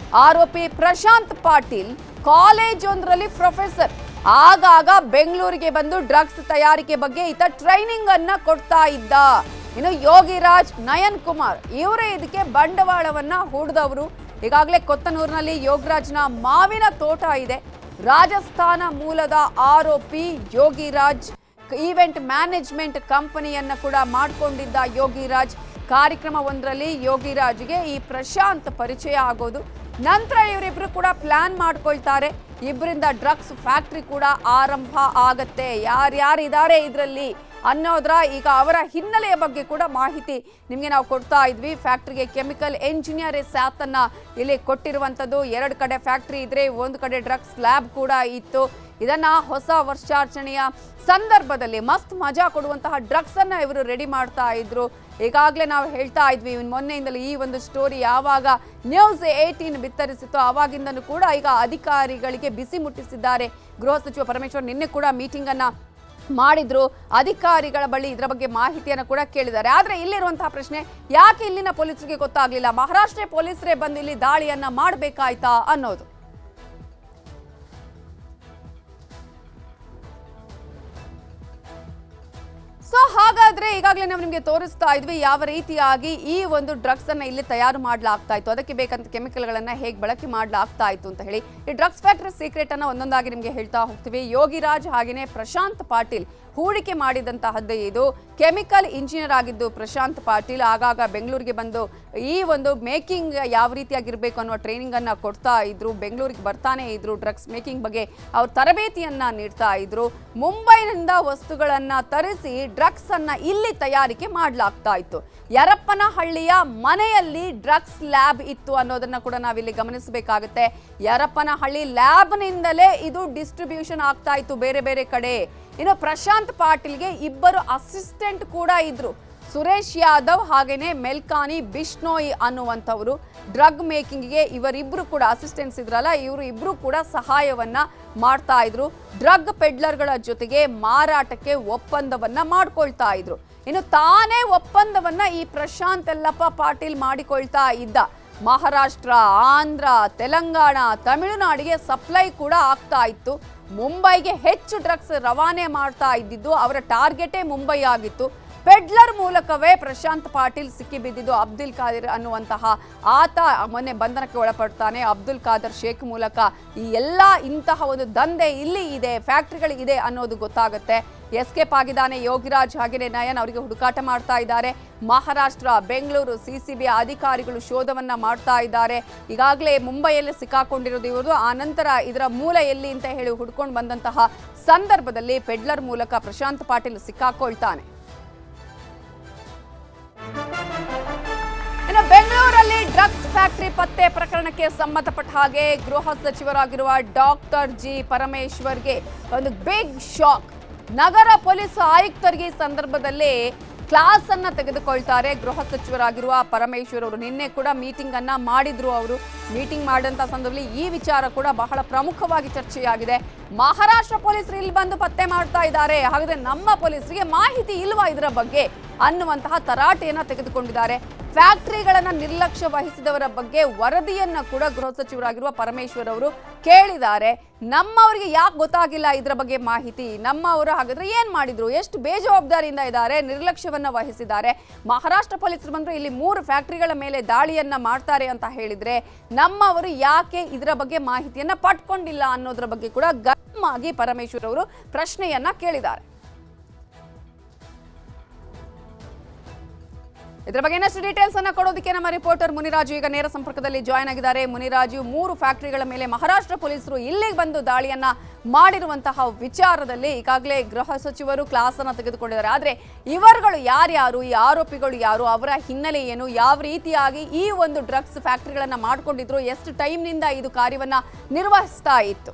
ಆರೋಪಿ ಪ್ರಶಾಂತ್ ಪಾಟೀಲ್ ಕಾಲೇಜ್ ಒಂದರಲ್ಲಿ ಪ್ರೊಫೆಸರ್. ಆಗಾಗ ಬೆಂಗಳೂರಿಗೆ ಬಂದು ಡ್ರಗ್ಸ್ ತಯಾರಿಕೆ ಬಗ್ಗೆ ಈತ ಟ್ರೈನಿಂಗ್ ಅನ್ನ ಕೊಡ್ತಾ ಇದ್ದ. ಇನ್ನು ಯೋಗಿರಾಜ್, ನಯನ್ ಕುಮಾರ್ ಇವರೇ ಇದಕ್ಕೆ ಬಂಡವಾಳವನ್ನ ಹೂಡಿದವರು. ಈಗಾಗಲೇ ಕೊತ್ತನೂರಿನಲ್ಲಿ ಯೋಗಿರಾಜ್ನ ಮಾವಿನ ತೋಟ ಇದೆ. ರಾಜಸ್ಥಾನ ಮೂಲದ ಆರೋಪಿ ಯೋಗಿರಾಜ್ ಈವೆಂಟ್ ಮ್ಯಾನೇಜ್ಮೆಂಟ್ ಕಂಪನಿಯನ್ನ ಕೂಡ ಮಾಡಿಕೊಂಡಿದ್ದ ಯೋಗಿರಾಜ್. ಕಾರ್ಯಕ್ರಮವೊಂದರಲ್ಲಿ ಯೋಗಿರಾಜ್ಗೆ ಈ ಪ್ರಶಾಂತ್ ಪರಿಚಯ ಆಗೋದು. ನಂತರ ಇವರಿಬ್ರು ಕೂಡ ಪ್ಲಾನ್ ಮಾಡ್ಕೊಳ್ತಾರೆ. ಇಬ್ಬರಿಂದ ಡ್ರಗ್ಸ್ ಫ್ಯಾಕ್ಟರಿ ಕೂಡ ಆರಂಭ ಆಗತ್ತೆ. ಯಾರ್ಯಾರಿದ್ದಾರೆ ಇದರಲ್ಲಿ ಅನ್ನೋದ್ರ ಈಗ ಅವರ ಹಿನ್ನೆಲೆಯ ಬಗ್ಗೆ ಕೂಡ ಮಾಹಿತಿ ನಿಮಗೆ ನಾವು ಕೊಡ್ತಾ ಇದ್ವಿ. ಫ್ಯಾಕ್ಟರಿಗೆ ಕೆಮಿಕಲ್ ಇಂಜಿನಿಯರ್ ಸಾಥನ್ನ ಇಲ್ಲಿ ಕೊಟ್ಟಿರುವಂಥದ್ದು. 2 ಕಡೆ ಫ್ಯಾಕ್ಟರಿ ಇದ್ರೆ, 1 ಕಡೆ ಡ್ರಗ್ಸ್ ಲ್ಯಾಬ್ ಕೂಡ ಇತ್ತು. ಇದನ್ನ ಹೊಸ ವರ್ಷಾಚರಣೆಯ ಸಂದರ್ಭದಲ್ಲಿ ಮಸ್ತ್ ಮಜಾ ಕೊಡುವಂತಹ ಡ್ರಗ್ಸ್ ಅನ್ನ ಇವರು ರೆಡಿ ಮಾಡ್ತಾ ಇದ್ರು. ಈಗಾಗಲೇ ನಾವು ಹೇಳ್ತಾ ಇದ್ವಿ, ಮೊನ್ನೆಯಿಂದಲೂ ಈ ಒಂದು ಸ್ಟೋರಿ ಯಾವಾಗ ನ್ಯೂಸ್ 18 ಬಿತ್ತರಿಸಿತ್ತು ಆವಾಗಿಂದನೂ ಕೂಡ ಈಗ ಅಧಿಕಾರಿಗಳಿಗೆ ಬಿಸಿ ಮುಟ್ಟಿಸಿದ್ದಾರೆ. ಗೃಹ ಸಚಿವ ಪರಮೇಶ್ವರ್ ನಿನ್ನೆ ಕೂಡ ಮೀಟಿಂಗ್ ಅನ್ನ ಮಾಡಿದ್ರು. ಅಧಿಕಾರಿಗಳ ಬಳಿ ಇದರ ಬಗ್ಗೆ ಮಾಹಿತಿಯನ್ನು ಕೂಡ ಕೇಳಿದ್ದಾರೆ. ಆದ್ರೆ ಇಲ್ಲಿರುವಂತಹ ಪ್ರಶ್ನೆ, ಯಾಕೆ ಇಲ್ಲಿನ ಪೊಲೀಸರಿಗೆ ಗೊತ್ತಾಗ್ಲಿಲ್ಲ? ಮಹಾರಾಷ್ಟ್ರ ಪೊಲೀಸರೇ ಬಂದು ಇಲ್ಲಿ ದಾಳಿಯನ್ನ ಮಾಡಬೇಕಾಯ್ತಾ ಅನ್ನೋದು. ಸೊ ಹಾಗಾದ್ರೆ ಈಗಾಗಲೇ ಈಗಾಗಲೇ ನಾವು ನಿಮಗೆ ತೋರಿಸ್ತಾ ಇದ್ವಿ ಯಾವ ರೀತಿಯಾಗಿ ಈ ಒಂದು ಡ್ರಗ್ಸ್ ಅನ್ನ ಇಲ್ಲಿ ತಯಾರು ಮಾಡಲಾಗ್ತಾ ಇತ್ತು, ಅದಕ್ಕೆ ಬೇಕಂತ ಕೆಮಿಕಲ್ಗಳನ್ನ ಹೇಗೆ ಬಳಕೆ ಮಾಡಲಾಗ್ತಾ ಇತ್ತು ಅಂತ ಹೇಳಿ ಈ ಡ್ರಗ್ಸ್ ಫ್ಯಾಕ್ಟರಿ ಸೀಕ್ರೆಟ್ ಅನ್ನ ಒಂದೊಂದಾಗಿ ನಿಮಗೆ ಹೇಳ್ತಾ ಹೋಗ್ತೀವಿ. ಯೋಗಿರಾಜ್ ಹಾಗೇನೆ ಪ್ರಶಾಂತ್ ಪಾಟೀಲ್ ಹೂಡಿಕೆ ಮಾಡಿದಂತಹದ್ದೇ ಇದು. ಕೆಮಿಕಲ್ ಇಂಜಿನಿಯರ್ ಆಗಿದ್ದು ಪ್ರಶಾಂತ್ ಪಾಟೀಲ್ ಆಗಾಗ ಬೆಂಗಳೂರಿಗೆ ಬಂದು ಈ ಒಂದು ಮೇಕಿಂಗ್ ಯಾವ ರೀತಿಯಾಗಿರ್ಬೇಕು ಅನ್ನೋ ಟ್ರೈನಿಂಗ್ ಅನ್ನ ಕೊಡ್ತಾ ಇದ್ರು. ಬೆಂಗಳೂರಿಗೆ ಬರ್ತಾನೆ ಇದ್ರು, ಡ್ರಗ್ಸ್ ಮೇಕಿಂಗ್ ಬಗ್ಗೆ ಅವ್ರ ತರಬೇತಿಯನ್ನ ನೀಡ್ತಾ ಇದ್ರು. ಮುಂಬೈನಿಂದ ವಸ್ತುಗಳನ್ನ ತರಿಸಿ ಡ್ರಗ್ಸ್ ಅನ್ನ ಇಲ್ಲಿ ತಯಾರಿಕೆ ಮಾಡಲಾಗ್ತಾ ಇತ್ತು. ಯರಪ್ಪನಹಳ್ಳಿಯ ಮನೆಯಲ್ಲಿ ಡ್ರಗ್ಸ್ ಲ್ಯಾಬ್ ಇತ್ತು ಅನ್ನೋದನ್ನ ಕೂಡ ನಾವಿಲ್ಲಿ ಗಮನಿಸಬೇಕಾಗುತ್ತೆ. ಯರಪ್ಪನಹಳ್ಳಿ ಲ್ಯಾಬ್ನಿಂದಲೇ ಇದು ಡಿಸ್ಟ್ರಿಬ್ಯೂಷನ್ ಆಗ್ತಾ ಇತ್ತು ಬೇರೆ ಬೇರೆ ಕಡೆ. ಇನ್ನು ಪ್ರಶಾಂತ್ ಪಾಟೀಲ್ಗೆ ಇಬ್ಬರು ಅಸಿಸ್ಟೆಂಟ್ ಕೂಡ ಇದ್ರು, ಸುರೇಶ್ ಯಾದವ್ ಹಾಗೇನೆ ಮೆಲ್ಕಾನಿ ಬಿಷ್ಣೋಯಿ ಅನ್ನುವಂಥವರು. ಡ್ರಗ್ ಮೇಕಿಂಗ್ಗೆ ಇವರಿಬ್ರು ಕೂಡ ಅಸಿಸ್ಟೆಂಟ್ಸ್ ಇದ್ರಲ್ಲ, ಇವರು ಇಬ್ರು ಕೂಡ ಸಹಾಯವನ್ನ ಮಾಡ್ತಾ ಇದ್ರು. ಡ್ರಗ್ ಪೆಡ್ಲರ್ಗಳ ಜೊತೆಗೆ ಮಾರಾಟಕ್ಕೆ ಒಪ್ಪಂದವನ್ನ ಮಾಡ್ಕೊಳ್ತಾ ಇದ್ರು. ಇನ್ನು ತಾನೇ ಒಪ್ಪಂದವನ್ನ ಈ ಪ್ರಶಾಂತ್ ಯಲ್ಲಪ್ಪ ಪಾಟೀಲ್ ಮಾಡಿಕೊಳ್ತಾ ಇದ್ದ. ಮಹಾರಾಷ್ಟ್ರ, ಆಂಧ್ರ, ತೆಲಂಗಾಣ, ತಮಿಳುನಾಡಿಗೆ ಸಪ್ಲೈ ಕೂಡ ಆಗ್ತಾ ಇತ್ತು. ಮುಂಬೈಗೆ ಹೆಚ್ಚು ಡ್ರಗ್ಸ್ ರವಾನೆ ಮಾಡ್ತಾ ಇದ್ದಿದ್ದು ಅವರ ಟಾರ್ಗೆಟೇ ಮುಂಬೈ ಆಗಿತ್ತು. ಪೆಡ್ಲರ್ ಮೂಲಕವೇ ಪ್ರಶಾಂತ್ ಪಾಟೀಲ್ ಸಿಕ್ಕಿಬಿದ್ದಿದ್ದು. ಅಬ್ದುಲ್ ಖಾದರ್ ಅನ್ನುವಂತಹ ಆತ ಮೊನ್ನೆ ಬಂಧನಕ್ಕೆ ಒಳಪಡ್ತಾನೆ. ಅಬ್ದುಲ್ ಖಾದರ್ ಶೇಖ್ ಮೂಲಕ ಈ ಎಲ್ಲ ಇಂತಹ ಒಂದು ದಂಧೆ ಇಲ್ಲಿ ಇದೆ, ಫ್ಯಾಕ್ಟ್ರಿಗಳಿದೆ ಅನ್ನೋದು ಗೊತ್ತಾಗುತ್ತೆ. ಎಸ್ಕೇಪ್ ಆಗಿದ್ದಾನೆ ಯೋಗಿರಾಜ್ ಹಾಗೆಯೇ ನಯನ್, ಅವರಿಗೆ ಹುಡುಕಾಟ ಮಾಡ್ತಾ ಇದ್ದಾರೆ. ಮಹಾರಾಷ್ಟ್ರ, ಬೆಂಗಳೂರು ಸಿಸಿಬಿ ಅಧಿಕಾರಿಗಳು ಶೋಧವನ್ನ ಮಾಡ್ತಾ ಇದ್ದಾರೆ. ಈಗಾಗಲೇ ಮುಂಬೈಯಲ್ಲಿ ಸಿಕ್ಕಾಕೊಂಡಿರೋದು ಇವರು. ಆ ನಂತರ ಇದರ ಮೂಲ ಎಲ್ಲಿ ಅಂತ ಹೇಳಿ ಹುಡ್ಕೊಂಡು ಬಂದಂತಹ ಸಂದರ್ಭದಲ್ಲಿ ಪೆಡ್ಲರ್ ಮೂಲಕ ಪ್ರಶಾಂತ್ ಪಾಟೀಲ್ ಸಿಕ್ಕಾಕೊಳ್ತಾನೆ. ಇನ್ನು ಬೆಂಗಳೂರಲ್ಲಿ ಡ್ರಗ್ಸ್ ಫ್ಯಾಕ್ಟರಿ ಪತ್ತೆ ಪ್ರಕರಣಕ್ಕೆ ಸಂಬಂಧಪಟ್ಟ ಹಾಗೆ ಗೃಹ ಸಚಿವರಾಗಿರುವ ಡಾಕ್ಟರ್ ಜಿ ಪರಮೇಶ್ವರ್ಗೆ ಒಂದು ಬಿಗ್ ಶಾಕ್. ನಗರ ಪೊಲೀಸ್ ಆಯುಕ್ತರಿಗೆ ಈ ಸಂದರ್ಭದಲ್ಲಿ ಕ್ಲಾಸ್ ಅನ್ನ ತೆಗೆದುಕೊಳ್ತಾರೆ ಗೃಹ ಸಚಿವರಾಗಿರುವ ಪರಮೇಶ್ವರ್ ಅವರು. ನಿನ್ನೆ ಕೂಡ ಮೀಟಿಂಗ್ ಅನ್ನ ಮಾಡಿದ್ರು. ಅವರು ಮೀಟಿಂಗ್ ಮಾಡಿದಂತ ಸಂದರ್ಭದಲ್ಲಿ ಈ ವಿಚಾರ ಕೂಡ ಬಹಳ ಪ್ರಮುಖವಾಗಿ ಚರ್ಚೆಯಾಗಿದೆ. ಮಹಾರಾಷ್ಟ್ರ ಪೊಲೀಸರು ಇಲ್ಲಿ ಬಂದು ಪತ್ತೆ ಮಾಡ್ತಾ ಇದ್ದಾರೆ, ಹಾಗಾದ್ರೆ ನಮ್ಮ ಪೊಲೀಸರಿಗೆ ಮಾಹಿತಿ ಇಲ್ವಾ ಇದರ ಬಗ್ಗೆ ಅನ್ನುವಂತಹ ತರಾಟೆಯನ್ನ ತೆಗೆದುಕೊಂಡಿದ್ದಾರೆ. ಫ್ಯಾಕ್ಟರಿಗಳನ್ನ ನಿರ್ಲಕ್ಷ್ಯ ವಹಿಸಿದವರ ಬಗ್ಗೆ ವರದಿಯನ್ನ ಕೂಡ ಗೃಹ ಸಚಿವರಾಗಿರುವ ಪರಮೇಶ್ವರ್ ಅವರು ಕೇಳಿದ್ದಾರೆ. ನಮ್ಮವರಿಗೆ ಯಾಕೆ ಗೊತ್ತಾಗಿಲ್ಲ ಇದರ ಬಗ್ಗೆ ಮಾಹಿತಿ, ನಮ್ಮವರು ಹಾಗಾದ್ರೆ ಏನ್ ಮಾಡಿದ್ರು, ಎಷ್ಟು ಬೇಜವಾಬ್ದಾರಿಯಿಂದ ಇದ್ದಾರೆ, ನಿರ್ಲಕ್ಷ್ಯವನ್ನ ವಹಿಸಿದ್ದಾರೆ. ಮಹಾರಾಷ್ಟ್ರ ಪೊಲೀಸರು ಬಂದ್ರೆ ಇಲ್ಲಿ 3 ಫ್ಯಾಕ್ಟರಿಗಳ ಮೇಲೆ ದಾಳಿಯನ್ನ ಮಾಡ್ತಾರೆ ಅಂತ ಹೇಳಿದ್ರೆ ನಮ್ಮವರು ಯಾಕೆ ಇದರ ಬಗ್ಗೆ ಮಾಹಿತಿಯನ್ನ ಪಡ್ಕೊಂಡಿಲ್ಲ ಅನ್ನೋದ್ರ ಬಗ್ಗೆ ಕೂಡ ಗರಂ ಆಗಿ ಪರಮೇಶ್ವರ್ ಅವರು ಪ್ರಶ್ನೆಯನ್ನ ಕೇಳಿದ್ದಾರೆ. ಇದರ ಬಗ್ಗೆ ಇನ್ನಷ್ಟು ಡೀಟೇಲ್ಸ್ ಅನ್ನ ಕೊಡೋದಕ್ಕೆ ನಮ್ಮ ರಿಪೋರ್ಟರ್ ಮುನಿರಾಜು ಈಗ ನೇರ ಸಂಪರ್ಕದಲ್ಲಿ ಜಾಯ್ನ್ ಆಗಿದ್ದಾರೆ. ಮುನಿರಾಜು, 3 ಫ್ಯಾಕ್ಟರಿಗಳ ಮೇಲೆ ಮಹಾರಾಷ್ಟ್ರ ಪೊಲೀಸರು ಇಲ್ಲಿಗೆ ಬಂದು ದಾಳಿಯನ್ನ ಮಾಡಿರುವಂತಹ ವಿಚಾರದಲ್ಲಿ ಈಗಾಗಲೇ ಗೃಹ ಸಚಿವರು ಕ್ಲಾಸ್ ಅನ್ನ ತೆಗೆದುಕೊಂಡಿದ್ದಾರೆ. ಆದ್ರೆ ಇವರುಗಳು ಯಾರ್ಯಾರು, ಈ ಆರೋಪಿಗಳು ಯಾರು, ಅವರ ಹಿನ್ನೆಲೆ ಏನು, ಯಾವ ರೀತಿಯಾಗಿ ಈ ಒಂದು ಡ್ರಗ್ಸ್ ಫ್ಯಾಕ್ಟರಿಗಳನ್ನ ಮಾಡ್ಕೊಂಡಿದ್ರು, ಎಷ್ಟು ಟೈಮ್ನಿಂದ ಇದು ಕಾರ್ಯವನ್ನ ನಿರ್ವಹಿಸ್ತಾ ಇತ್ತು?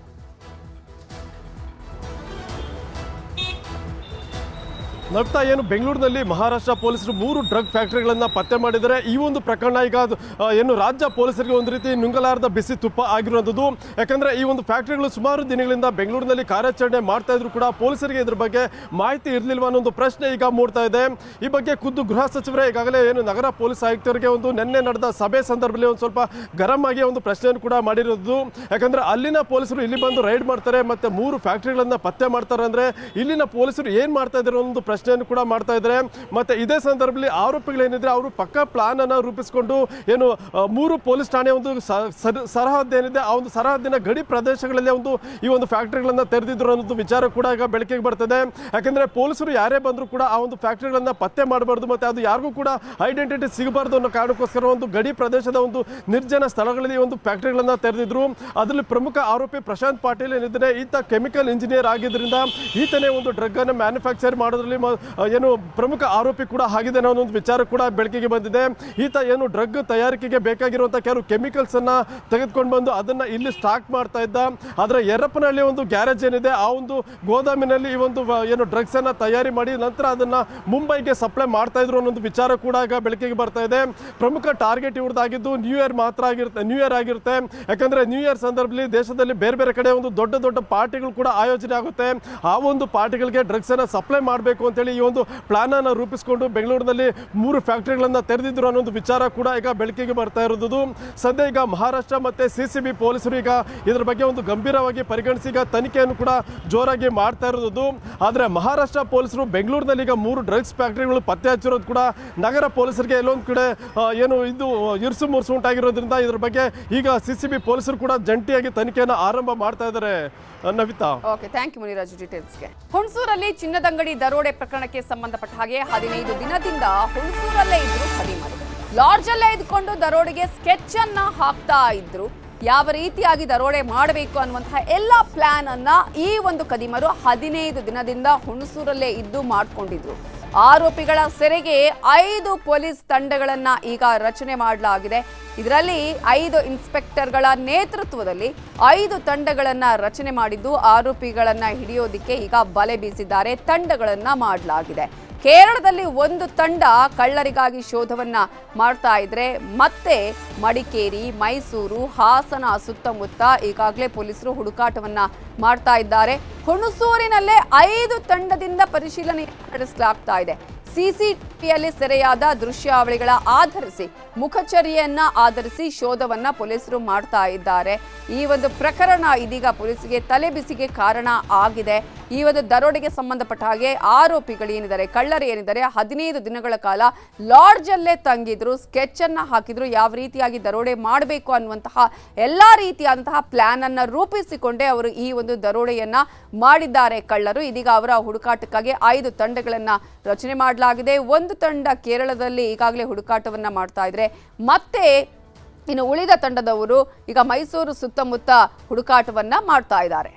ನಗ್ತಾ ಏನು ಬೆಂಗಳೂರಿನಲ್ಲಿ ಮಹಾರಾಷ್ಟ್ರ ಪೊಲೀಸರು 3 ಡ್ರಗ್ ಫ್ಯಾಕ್ಟರಿಗಳನ್ನು ಪತ್ತೆ ಮಾಡಿದ್ದಾರೆ. ಈ ಒಂದು ಪ್ರಕರಣ ಈಗ ಏನು ರಾಜ್ಯ ಪೊಲೀಸರಿಗೆ ಒಂದು ರೀತಿ ನುಂಗಲಾರದ ಬಿಸಿ ತುಪ್ಪ ಆಗಿರುವಂಥದ್ದು. ಯಾಕಂದರೆ ಈ ಒಂದು ಫ್ಯಾಕ್ಟರಿಗಳು ಸುಮಾರು ದಿನಗಳಿಂದ ಬೆಂಗಳೂರಿನಲ್ಲಿ ಕಾರ್ಯಾಚರಣೆ ಮಾಡ್ತಾ ಇದ್ರು ಕೂಡ ಪೊಲೀಸರಿಗೆ ಇದ್ರ ಬಗ್ಗೆ ಮಾಹಿತಿ ಇರಲಿಲ್ವ ಅನ್ನೋ ಒಂದು ಪ್ರಶ್ನೆ ಈಗ ಮೂಡ್ತಾ ಇದೆ. ಈ ಬಗ್ಗೆ ಖುದ್ದು ಗೃಹ ಸಚಿವರೇ ಈಗಾಗಲೇ ಏನು ನಗರ ಪೊಲೀಸ್ ಆಯುಕ್ತರಿಗೆ ಒಂದು ನಿನ್ನೆ ನಡೆದ ಸಭೆ ಸಂದರ್ಭದಲ್ಲಿ ಒಂದು ಸ್ವಲ್ಪ ಗರಂ ಆಗಿ ಒಂದು ಪ್ರಶ್ನೆಯನ್ನು ಕೂಡ ಮಾಡಿರೋದು. ಯಾಕಂದರೆ ಅಲ್ಲಿನ ಪೊಲೀಸರು ಇಲ್ಲಿ ಬಂದು ರೈಡ್ ಮಾಡ್ತಾರೆ, ಮತ್ತು 3 ಫ್ಯಾಕ್ಟರಿಗಳನ್ನು ಪತ್ತೆ ಮಾಡ್ತಾರೆ ಅಂದರೆ ಇಲ್ಲಿನ ಪೊಲೀಸರು ಏನು ಮಾಡ್ತಾ ಇದ್ದಾರೆ ಒಂದು ಪ್ರಶ್ನೆಯನ್ನು ಕೂಡ ಮಾಡ್ತಾ ಇದ್ದಾರೆ. ಮತ್ತೆ ಇದೇ ಸಂದರ್ಭದಲ್ಲಿ ಆರೋಪಿಗಳೇನಿದ್ರೆ ಅವರು ಪಕ್ಕಾ ಪ್ಲಾನ್ ಅನ್ನು ರೂಪಿಸಿಕೊಂಡು ಏನು 3 ಪೊಲೀಸ್ ಠಾಣೆ ಒಂದು ಸರಹದ್ದು ಏನಿದೆ ಆ ಒಂದು ಸರಹದ್ದಿನ ಗಡಿ ಪ್ರದೇಶಗಳಲ್ಲಿ ಈ ಒಂದು ಫ್ಯಾಕ್ಟರಿಗಳನ್ನು ತೆರೆದಿದ್ರು ಅನ್ನೋದು ವಿಚಾರ ಕೂಡ ಈಗ ಬೆಳಕಿಗೆ ಬರ್ತದೆ. ಯಾಕಂದ್ರೆ ಪೊಲೀಸರು ಯಾರೇ ಬಂದರೂ ಕೂಡ ಆ ಒಂದು ಫ್ಯಾಕ್ಟರಿಗಳನ್ನು ಪತ್ತೆ ಮಾಡಬಾರ್ದು, ಮತ್ತೆ ಅದು ಯಾರಿಗೂ ಕೂಡ ಐಡೆಂಟಿಟಿ ಸಿಗಬಾರ್ದು ಅನ್ನೋ ಕಾರಣಕ್ಕೋಸ್ಕರ ಒಂದು ಗಡಿ ಪ್ರದೇಶದ ಒಂದು ನಿರ್ಜನ ಸ್ಥಳಗಳಲ್ಲಿ ಒಂದು ಫ್ಯಾಕ್ಟರಿಗಳನ್ನು ತೆರೆದಿದ್ರು. ಅದರಲ್ಲಿ ಪ್ರಮುಖ ಆರೋಪಿ ಪ್ರಶಾಂತ್ ಪಾಟೀಲ್ ಏನಿದ್ರೆ ಈತ ಕೆಮಿಕಲ್ ಇಂಜಿನಿಯರ್ ಆಗಿದ್ದರಿಂದ ಈತನೇ ಒಂದು ಡ್ರಗ್ ಅನ್ನು ಮ್ಯಾನುಫ್ಯಾಕ್ಚರ್ ಮಾಡೋದ್ರಲ್ಲಿ ಏನು ಪ್ರಮುಖ ಆರೋಪಿ ಕೂಡ ಆಗಿದೆ ಅನ್ನೋ ಒಂದು ವಿಚಾರ ಕೂಡ ಬೆಳಕಿಗೆ ಬಂದಿದೆ. ಈತ ಏನು ಡ್ರಗ್ ತಯಾರಿಕೆಗೆ ಬೇಕಾಗಿರುವಂತಹ ಕೆಲವು ಕೆಮಿಕಲ್ಸ್ ಅನ್ನ ತೆಗೆದುಕೊಂಡು ಬಂದು ಅದನ್ನ ಇಲ್ಲಿ ಸ್ಟಾಕ್ ಮಾಡ್ತಾ ಇದ್ದ. ಆದ್ರೆ ಯರಪ್ಪನಹಳ್ಳಿ ಒಂದು ಗ್ಯಾರೇಜ್ ಏನಿದೆ ಆ ಒಂದು ಗೋದಾಮಿನಲ್ಲಿ ಈ ಒಂದು ಏನು ಡ್ರಗ್ಸ್ ಅನ್ನ ತಯಾರಿ ಮಾಡಿ ನಂತರ ಅದನ್ನ ಮುಂಬೈಗೆ ಸಪ್ಲೈ ಮಾಡ್ತಾ ಇದ್ರು ಅನ್ನೋ ಒಂದು ವಿಚಾರ ಕೂಡ ಈಗ ಬೆಳಕಿಗೆ ಬರ್ತಾ ಇದೆ. ಪ್ರಮುಖ ಟಾರ್ಗೆಟ್ ಇವ್ರದ್ದಾಗಿದ್ದು ನ್ಯೂ ಇಯರ್ ಆಗಿರುತ್ತೆ. ಯಾಕಂದ್ರೆ ನ್ಯೂ ಇಯರ್ ಸಂದರ್ಭದಲ್ಲಿ ದೇಶದಲ್ಲಿ ಬೇರೆ ಬೇರೆ ಕಡೆ ಒಂದು ದೊಡ್ಡ ದೊಡ್ಡ ಪಾರ್ಟಿಗಳು ಕೂಡ ಆಯೋಜನೆ ಆಗುತ್ತೆ. ಆ ಒಂದು ಪಾರ್ಟಿಗಳಿಗೆ ಡ್ರಗ್ಸ್ ಅನ್ನ ಸಪ್ಲೈ ಮಾಡಬೇಕು ಅಂತ ಅಂತೇಳಿ ಈ ಒಂದು ಪ್ಲಾನ್ ಅನ್ನು ರೂಪಿಸಿಕೊಂಡು ಬೆಂಗಳೂರಿನಲ್ಲಿ 3 ಫ್ಯಾಕ್ಟರಿಗಳನ್ನು ತೆರೆದಿದ್ರು ಅನ್ನೋ ಒಂದು ವಿಚಾರ ಕೂಡ ಈಗ ಬೆಳಕಿಗೆ ಬರ್ತಾ ಇರೋದು. ಸದ್ಯ ಈಗ ಮಹಾರಾಷ್ಟ್ರ ಮತ್ತೆ ಸಿಸಿಬಿ ಪೊಲೀಸರು ಈಗ ಇದರ ಬಗ್ಗೆ ಒಂದು ಗಂಭೀರವಾಗಿ ಪರಿಗಣಿಸಿ ಈಗ ತನಿಖೆಯನ್ನು ಕೂಡ ಜೋರಾಗಿ ಮಾಡ್ತಾ ಇರೋದು. ಆದರೆ ಮಹಾರಾಷ್ಟ್ರ ಪೊಲೀಸರು ಬೆಂಗಳೂರಿನಲ್ಲಿ ಈಗ 3 ಡ್ರಗ್ಸ್ ಫ್ಯಾಕ್ಟರಿಗಳು ಪತ್ತೆ ಹಚ್ಚಿರೋದು ಕೂಡ ನಗರ ಪೊಲೀಸರಿಗೆ ಎಲ್ಲೊಂದು ಕಡೆ ಏನು ಇದು ಇರ್ಸು ಮುರ್ಸು ಉಂಟಾಗಿರೋದ್ರಿಂದ ಇದರ ಬಗ್ಗೆ ಈಗ ಸಿಸಿಬಿ ಪೊಲೀಸರು ಕೂಡ ಜಂಟಿಯಾಗಿ ತನಿಖೆಯನ್ನು ಆರಂಭ ಮಾಡ್ತಾ ಇದ್ದಾರೆ. Navita. Okay, thank you Muniraju ಡೀಟೇಲ್ಸ್ಗೆ. ಹುಣಸೂರಲ್ಲಿ ಚಿನ್ನದಂಗಡಿ ದರೋಡೆ ಪ್ರಕರಣಕ್ಕೆ ಸಂಬಂಧಪಟ್ಟ ಹಾಗೆ 15 ದಿನದಿಂದ ಹುಣಸೂರಲ್ಲೇ ಇದ್ರು ಖದೀಮರು. ಲಾಡ್ಜಲ್ಲೇ ಇದ್ಕೊಂಡು ದರೋಡೆಗೆ ಸ್ಕೆಚ್ ಅನ್ನ ಹಾಕ್ತಾ ಇದ್ರು. ಯಾವ ರೀತಿಯಾಗಿ ದರೋಡೆ ಮಾಡಬೇಕು ಅನ್ನುವಂತಹ ಎಲ್ಲ ಪ್ಲಾನ್ ಅನ್ನ ಈ ಒಂದು ಖದೀಮರು 15 ದಿನದಿಂದ ಹುಣಸೂರಲ್ಲೇ ಇದ್ದು ಮಾಡ್ಕೊಂಡಿದ್ರು. ಆರೋಪಿಗಳ ಸೆರೆಗೆ 5 ಪೊಲೀಸ್ ತಂಡಗಳನ್ನ ಈಗ ರಚನೆ ಮಾಡಲಾಗಿದೆ. ಇದರಲ್ಲಿ 5 ಇನ್ಸ್ಪೆಕ್ಟರ್ಗಳ ನೇತೃತ್ವದಲ್ಲಿ 5 ತಂಡಗಳನ್ನ ರಚನೆ ಮಾಡಿದ್ದು ಆರೋಪಿಗಳನ್ನ ಹಿಡಿಯೋದಿಕ್ಕೆ ಈಗ ಬಲೆ ಬೀಸಿದ್ದಾರೆ. ತಂಡಗಳನ್ನ ಮಾಡಲಾಗಿದೆ. ಕೇರಳದಲ್ಲಿ ಒಂದು ತಂಡ ಕಳ್ಳರಿಗಾಗಿ ಶೋಧವನ್ನ ಮಾಡ್ತಾ ಇದ್ರೆ ಮತ್ತೆ ಮಡಿಕೇರಿ, ಮೈಸೂರು, ಹಾಸನ ಸುತ್ತಮುತ್ತ ಈಗಾಗಲೇ ಪೊಲೀಸರು ಹುಡುಕಾಟವನ್ನ ಮಾಡ್ತಾ ಇದ್ದಾರೆ. ಹುಣಸೂರಿನಲ್ಲೇ 5 ತಂಡದಿಂದ ಪರಿಶೀಲನೆ ನಡೆಸಲಾಗ್ತಾ ಇದೆ. ಸಿಸಿಟಿವಿಯಲ್ಲಿ ಸೆರೆಯಾದ ದೃಶ್ಯಾವಳಿಗಳ ಆಧರಿಸಿ ಮುಖಚರ್ಯೆಯನ್ನ ಆಧರಿಸಿ ಶೋಧವನ್ನ ಪೊಲೀಸರು ಮಾಡ್ತಾ ಇದ್ದಾರೆ. ಈ ಒಂದು ಪ್ರಕರಣ ಇದೀಗ ಪೊಲೀಸರಿಗೆ ತಲೆಬಿಸಿಗೆ ಕಾರಣ ಆಗಿದೆ. ಈ ಒಂದು ದರೋಡೆಗೆ ಸಂಬಂಧಪಟ್ಟ ಹಾಗೆ ಆರೋಪಿಗಳು ಏನಿದ್ದಾರೆ, ಕಳ್ಳರು ಏನಿದ್ದಾರೆ, 15 ದಿನಗಳ ಕಾಲ ಲಾಡ್ಜ್ ಅಲ್ಲೇ ತಂಗಿದ್ರು, ಸ್ಕೆಚ್ ಅನ್ನ ಹಾಕಿದ್ರು. ಯಾವ ರೀತಿಯಾಗಿ ದರೋಡೆ ಮಾಡಬೇಕು ಅನ್ನುವಂತಹ ಎಲ್ಲಾ ರೀತಿಯಾದಂತಹ ಪ್ಲಾನ್ ಅನ್ನ ರೂಪಿಸಿಕೊಂಡೇ ಅವರು ಈ ಒಂದು ದರೋಡೆಯನ್ನ ಮಾಡಿದ್ದಾರೆ ಕಳ್ಳರು. ಇದೀಗ ಅವರ ಹುಡುಕಾಟಕ್ಕಾಗಿ 5 ತಂಡಗಳನ್ನ ರಚನೆ ಮಾಡಲಾಗಿದೆ. ಒಂದು ತಂಡ ಕೇರಳದಲ್ಲಿ ಈಗಾಗಲೇ ಹುಡುಕಾಟವನ್ನ ಮಾಡ್ತಾ ಇದ್ರೆ ಮತ್ತೆ ಇನ್ನು ಉಳಿದ ತಂಡದವರು ಈಗ ಮೈಸೂರು ಸುತ್ತಮುತ್ತ ಹುಡುಕಾಟವನ್ನ ಮಾಡ್ತಾ ಇದ್ದಾರೆ.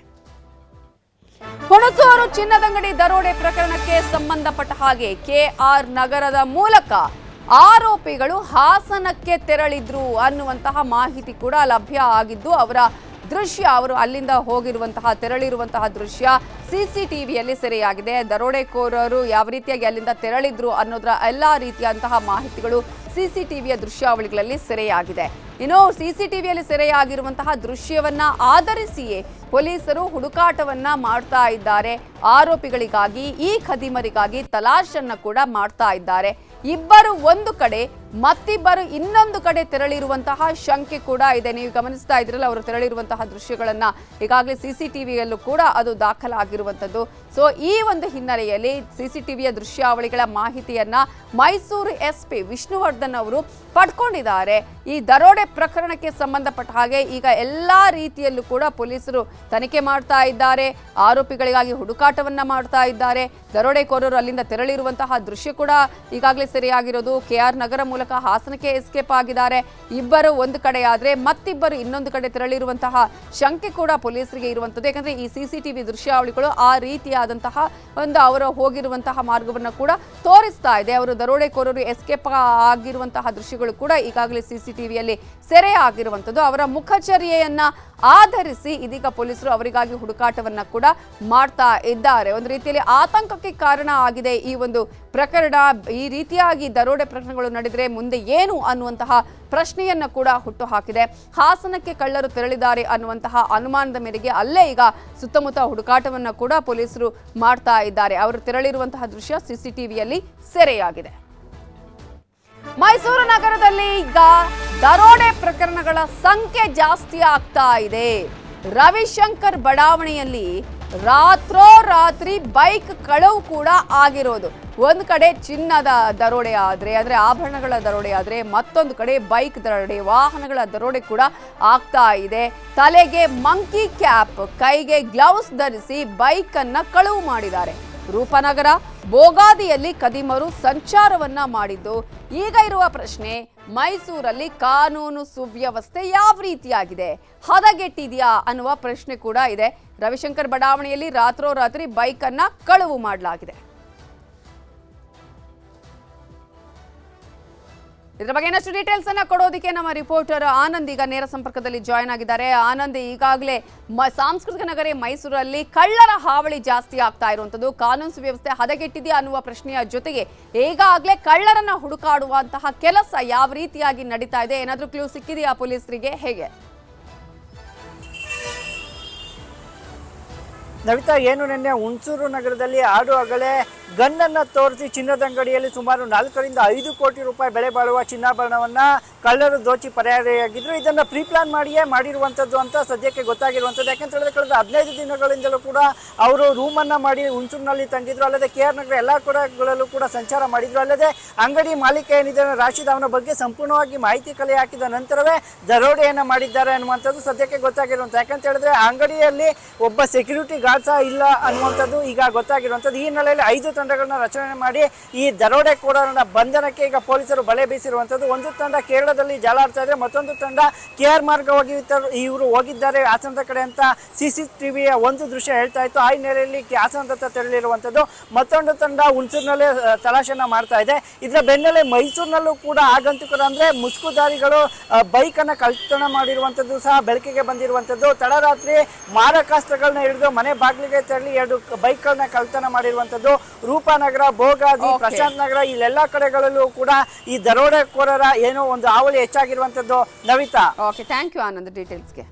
ಹುಣಸೂರು ಚಿನ್ನದಂಗಡಿ ದರೋಡೆ ಪ್ರಕರಣಕ್ಕೆ ಸಂಬಂಧಪಟ್ಟ ಹಾಗೆ ಕೆಆರ್ ನಗರದ ಮೂಲಕ ಆರೋಪಿಗಳು ಹಾಸನಕ್ಕೆ ತೆರಳಿದ್ರು ಅನ್ನುವಂತಹ ಮಾಹಿತಿ ಕೂಡ ಲಭ್ಯ ಆಗಿದ್ದು, ಅವರ ದೃಶ್ಯ, ಅವರು ಅಲ್ಲಿಂದ ಹೋಗಿರುವಂತಹ ತೆರಳಿರುವಂತಹ ದೃಶ್ಯ ಸಿಸಿಟಿವಿಯಲ್ಲಿ ಸೆರೆಯಾಗಿದೆ. ದರೋಡೆಕೋರರು ಯಾವ ರೀತಿಯಾಗಿ ಅಲ್ಲಿಂದ ತೆರಳಿದ್ರು ಅನ್ನೋದರ ಎಲ್ಲಾ ರೀತಿಯಂತಹ ಮಾಹಿತಿಗಳು ಸಿಸಿಟಿವಿಯ ದೃಶ್ಯಾವಳಿಗಳಲ್ಲಿ ಸೆರೆಯಾಗಿದೆ. ಇನ್ನು ಸಿಸಿಟಿವಿಯಲ್ಲಿ ಸೆರೆಯಾಗಿರುವಂತಹ ದೃಶ್ಯವನ್ನ ಆಧರಿಸಿಯೇ ಪೊಲೀಸರು ಹುಡುಕಾಟವನ್ನ ಮಾಡ್ತಾ ಇದ್ದಾರೆ. ಆರೋಪಿಗಳಿಗಾಗಿ, ಈ ಖದೀಮರಿಗಾಗಿ ತಲಾಶನ್ನ ಕೂಡ ಮಾಡ್ತಾ ಇದ್ದಾರೆ. ಇಬ್ಬರು ಒಂದು ಕಡೆ, ಮತ್ತಿಬ್ಬರು ಇನ್ನೊಂದು ಕಡೆ ತೆರಳಿರುವಂತಹ ಶಂಕೆ ಕೂಡ ಇದೆ. ನೀವು ಗಮನಿಸ್ತಾ ಇದ್ರಲ್ಲ, ಅವರು ತೆರಳಿರುವಂತಹ ದೃಶ್ಯಗಳನ್ನ ಈಗಾಗಲೇ ಸಿಸಿಟಿವಿಯಲ್ಲೂ ಕೂಡ ಅದು ದಾಖಲಾಗಿರುವಂಥದ್ದು. ಸೊ ಈ ಒಂದು ಹಿನ್ನೆಲೆಯಲ್ಲಿ ಸಿಸಿಟಿವಿಯ ದೃಶ್ಯಾವಳಿಗಳ ಮಾಹಿತಿಯನ್ನ ಮೈಸೂರು ಎಸ್ಪಿ ವಿಷ್ಣುವರ್ಧನ್ ಅವರು ಪಡ್ಕೊಂಡಿದ್ದಾರೆ. ಈ ದರೋಡೆ ಪ್ರಕರಣಕ್ಕೆ ಸಂಬಂಧಪಟ್ಟ ಹಾಗೆ ಈಗ ಎಲ್ಲಾ ರೀತಿಯಲ್ಲೂ ಕೂಡ ಪೊಲೀಸರು ತನಿಖೆ ಮಾಡ್ತಾ ಇದ್ದಾರೆ. ಆರೋಪಿಗಳಿಗಾಗಿ ಹುಡುಕಾಟವನ್ನ ಮಾಡ್ತಾ ಇದ್ದಾರೆ. ದರೋಡೆಕೋರರು ಅಲ್ಲಿಂದ ತೆರಳಿರುವಂತಹ ದೃಶ್ಯ ಕೂಡ ಈಗಾಗಲೇ ಸೆರೆಯಾಗಿರೋದು. ಕೆಆರ್ ನಗರ ಮೂಲಕ ಹಾಸನಕ್ಕೆ ಎಸ್ಕೇಪ್ ಆಗಿದ್ದಾರೆ. ಇಬ್ಬರು ಒಂದು ಕಡೆ ಆದ್ರೆ ಮತ್ತಿಬ್ಬರು ಇನ್ನೊಂದು ಕಡೆ ತೆರಳಿರುವಂತಹ ಶಂಕೆ ಕೂಡ ಪೊಲೀಸರಿಗೆ ಇರುವಂತದ್ದು. ಯಾಕಂದ್ರೆ ಈ ಸಿಸಿಟಿವಿ ದೃಶ್ಯಾವಳಿಗಳು ಆ ರೀತಿಯಾದಂತಹ ಒಂದು ಅವರು ಹೋಗಿರುವಂತಹ ಮಾರ್ಗವನ್ನು ಕೂಡ ತೋರಿಸ್ತಾ ಇದೆ. ಅವರು ದರೋಡೆಕೋರರು ಎಸ್ಕೇಪ್ ಆಗಿರುವಂತಹ ದೃಶ್ಯಗಳು ಕೂಡ ಈಗಾಗಲೇ ಸಿಸಿಟಿವಿಯಲ್ಲಿ ಸೆರೆ ಆಗಿರುವಂತದ್ದು. ಅವರ ಮುಖಚರ್ಯೆಯನ್ನ ಆಧರಿಸಿ ಇದೀಗ ಪೊಲೀಸರು ಅವರಿಗಾಗಿ ಹುಡುಕಾಟವನ್ನ ಕೂಡ ಮಾಡ್ತಾ ಇದ್ದಾರೆ. ಒಂದು ರೀತಿಯಲ್ಲಿ ಆತಂಕಕ್ಕೆ ಕಾರಣ ಆಗಿದೆ ಈ ಒಂದು ಪ್ರಕರಣ. ಈ ರೀತಿಯಾಗಿ ದರೋಡೆ ಪ್ರಕರಣಗಳು ನಡೆದರೆ ಮುಂದೆ ಏನು ಅನ್ನುವಂತಹ ಪ್ರಶ್ನೆಯನ್ನ ಕೂಡ ಹುಟ್ಟು ಹಾಕಿದೆ. ಹಾಸನಕ್ಕೆ ಕಳ್ಳರು ತೆರಳಿದ್ದಾರೆ ಅನ್ನುವಂತಹ ಅನುಮಾನದ ಮೇರೆಗೆ ಅಲ್ಲೇ ಈಗ ಸುತ್ತಮುತ್ತ ಹುಡುಕಾಟವನ್ನ ಕೂಡ ಪೊಲೀಸರು ಮಾಡ್ತಾ ಇದ್ದಾರೆ. ಅವರು ತೆರಳಿರುವಂತಹ ದೃಶ್ಯ ಸಿಸಿಟಿವಿಯಲ್ಲಿ ಸೆರೆಯಾಗಿದೆ. ಮೈಸೂರು ನಗರದಲ್ಲಿ ಈಗ ದರೋಡೆ ಪ್ರಕರಣಗಳ ಸಂಖ್ಯೆ ಜಾಸ್ತಿ ಆಗ್ತಾ ಇದೆ. ರವಿಶಂಕರ್ ಬಡಾವಣೆಯಲ್ಲಿ ರಾತ್ರೋರಾತ್ರಿ ಬೈಕ್ ಕಳವು ಕೂಡ ಆಗಿರೋದು. ಒಂದು ಕಡೆ ಚಿನ್ನದ ದರೋಡೆ ಅಂದ್ರೆ ಆಭರಣಗಳ ದರೋಡೆ ಆದ್ರೆ, ಮತ್ತೊಂದು ಕಡೆ ಬೈಕ್ ದರೋಡೆ, ವಾಹನಗಳ ದರೋಡೆ ಕೂಡ ಆಗ್ತಾ ಇದೆ. ತಲೆಗೆ ಮಂಕಿ ಕ್ಯಾಪ್, ಕೈಗೆ ಗ್ಲೌಸ್ ಧರಿಸಿ ಬೈಕ್ ಅನ್ನ ಕಳವು ಮಾಡಿದ್ದಾರೆ. ರೂಪನಗರ ಬೋಗಾದಿಯಲ್ಲಿ ಖದೀಮರು ಸಂಚಾರವನ್ನ ಮಾಡಿದ್ದು. ಈಗ ಇರುವ ಪ್ರಶ್ನೆ, ಮೈಸೂರಲ್ಲಿ ಕಾನೂನು ಸುವ್ಯವಸ್ಥೆ ಯಾವ ರೀತಿಯಾಗಿದೆ, ಹದಗೆಟ್ಟಿದೆಯಾ ಅನ್ನುವ ಪ್ರಶ್ನೆ ಕೂಡ ಇದೆ. ರವಿಶಂಕರ್ ಬಡಾವಣೆಯಲ್ಲಿ ರಾತ್ರೋರಾತ್ರಿ ಬೈಕ್ ಅನ್ನ ಕಳವು ಮಾಡಲಾಗಿದೆ. ಇದರ ಬಗ್ಗೆ ಇನ್ನಷ್ಟು ಡೀಟೇಲ್ಸ್ ಅನ್ನ ಕೊಡೋದಕ್ಕೆ ನಮ್ಮ ರಿಪೋರ್ಟರ್ ಆನಂದ್ ಈಗ ನೇರ ಸಂಪರ್ಕದಲ್ಲಿ ಜಾಯ್ನ್ ಆಗಿದ್ದಾರೆ. ಆನಂದ್, ಈಗಾಗಲೇ ಸಾಂಸ್ಕೃತಿಕ ನಗರಿ ಮೈಸೂರಲ್ಲಿ ಕಳ್ಳರ ಹಾವಳಿ ಜಾಸ್ತಿ ಆಗ್ತಾ ಇರುವಂತದ್ದು, ಕಾನೂನು ಸುವ್ಯವಸ್ಥೆ ಹದಗೆಟ್ಟಿದೆಯಾ ಅನ್ನುವ ಪ್ರಶ್ನೆಯ ಜೊತೆಗೆ ಈಗಾಗಲೇ ಕಳ್ಳರನ್ನ ಹುಡುಕಾಡುವಂತಹ ಕೆಲಸ ಯಾವ ರೀತಿಯಾಗಿ ನಡೀತಾ ಇದೆ, ಏನಾದ್ರೂ ಕ್ಲೂ ಸಿಕ್ಕಿದೆಯಾ ಪೊಲೀಸರಿಗೆ, ಹೇಗೆ? ನವಿತಾ, ಏನು ನಿನ್ನೆ ಹುಣಸೂರು ನಗರದಲ್ಲಿ ಆಡು ಹಗಲೇ ಗನ್ನನ್ನು ತೋರಿಸಿ ಚಿನ್ನದ ಅಂಗಡಿಯಲ್ಲಿ ಸುಮಾರು 4 ರಿಂದ 5 ಕೋಟಿ ರೂಪಾಯಿ ಬೆಲೆ ಬಾಳುವ ಚಿನ್ನಾಭರಣವನ್ನ ಕಳ್ಳರು ದೋಚಿ ಪರಾರಿಯಾಗಿದ್ರು. ಇದನ್ನ ಪ್ರೀ ಪ್ಲಾನ್ ಮಾಡಿಯೇ ಮಾಡಿರುವಂತದ್ದು ಅಂತ ಸದ್ಯಕ್ಕೆ ಗೊತ್ತಾಗಿರುವಂತದ್ದು. ಯಾಕಂತ ಹೇಳಿದ್ರೆ ಕಳೆದ 15 ದಿನಗಳಿಂದಲೂ ಕೂಡ ಅವರು ರೂಮ್ ಅನ್ನ ಮಾಡಿ ಹುಣಸೂರಿನಲ್ಲಿ ತಂಗಿದ್ರು. ಅಲ್ಲದೆ KR ನಗರ ಎಲ್ಲಾ ಕಡೆಗಳಲ್ಲೂ ಕೂಡ ಸಂಚಾರ ಮಾಡಿದ್ರು. ಅಲ್ಲದೆ ಅಂಗಡಿ ಮಾಲೀಕ ಏನಿದ್ದಾನೆ ರಾಶಿದ್, ಅವನ ಬಗ್ಗೆ ಸಂಪೂರ್ಣವಾಗಿ ಮಾಹಿತಿ ಕಲೆ ಹಾಕಿದ ನಂತರವೇ ದರೋಡೆಯನ್ನ ಮಾಡಿದ್ದಾರೆ ಅನ್ನುವಂಥದ್ದು ಸದ್ಯಕ್ಕೆ ಗೊತ್ತಾಗಿರುವಂಥದ್ದು. ಯಾಕಂತ ಹೇಳಿದ್ರೆ ಅಂಗಡಿಯಲ್ಲಿ ಒಬ್ಬ ಸೆಕ್ಯೂರಿಟಿ ಗಾರ್ಡ್ ಸಹ ಇಲ್ಲ ಅನ್ನುವಂಥದ್ದು ಈಗ ಗೊತ್ತಾಗಿರುವಂಥದ್ದು. ಈ ಹಿನ್ನೆಲೆಯಲ್ಲಿ 5 ತಂಡಗಳನ್ನ ರಚನೆ ಮಾಡಿ ಈ ದರೋಡೆಕೋರರನ್ನ ಬಂಧನಕ್ಕೆ ಈಗ ಪೊಲೀಸರು ಬಲೆ ಬೀಸಿರುವಂಥದ್ದು. ಒಂದು ತಂಡ ಕೇರಳದಲ್ಲಿ ಜಾಲಾಡ್ತಾ ಇದ್ರೆ, ಮತ್ತೊಂದು ತಂಡ KR ಮಾರ್ಗವಾಗಿ ಇವರು ಹೋಗಿದ್ದಾರೆ ಹಾಸನದ ಕಡೆ ಅಂತ CCTVಯ ಒಂದು ದೃಶ್ಯ ಹೇಳ್ತಾ ಇತ್ತು. ಆ ಹಿನ್ನೆಲೆಯಲ್ಲಿ ಹಾಸನದತ್ತ ತೆರಳಿರುವಂಥದ್ದು. ಮತ್ತೊಂದು ತಂಡ ಹುಣಸೂರಿನಲ್ಲೇ ತಲಾಶೆನ ಮಾಡ್ತಾ ಇದೆ. ಇದರ ಬೆನ್ನಲ್ಲೇ ಮೈಸೂರಿನಲ್ಲೂ ಕೂಡ ಆಗಂತುಕರ ಅಂದ್ರೆ ಮುಸ್ಕುದಾರಿಗಳು ಬೈಕ್ ಅನ್ನ ಕಳ್ತನ ಮಾಡಿರುವಂಥದ್ದು ಸಹ ಬೆಳಕಿಗೆ ಬಂದಿರುವಂಥದ್ದು. ತಡರಾತ್ರಿ ಮಾರಕಾಸ್ತ್ರಗಳನ್ನ ಹಿಡಿದು ಮನೆ ಬಾಗಿಲಿಗೆ ತೆರಳಿ 2 ಬೈಕ್ಗಳನ್ನ ಕಳ್ತನ ಮಾಡಿರುವಂಥದ್ದು. ರೂಪಾನಗರ, ಭೋಗಾದಿ, ಪ್ರಶಾಂತ್ ನಗರ ಇಲ್ಲೆಲ್ಲ ಕಡೆಗಳಲ್ಲೂ ಕೂಡ ಈ ದರೋಡೆಕೋರರ ಏನೋ ಒಂದು ಹಾವಳಿ ಹೆಚ್ಚಾಗಿರುವಂಥದ್ದು. Navita, okay, thank you Anand ಡೀಟೇಲ್ಸ್ಗೆ.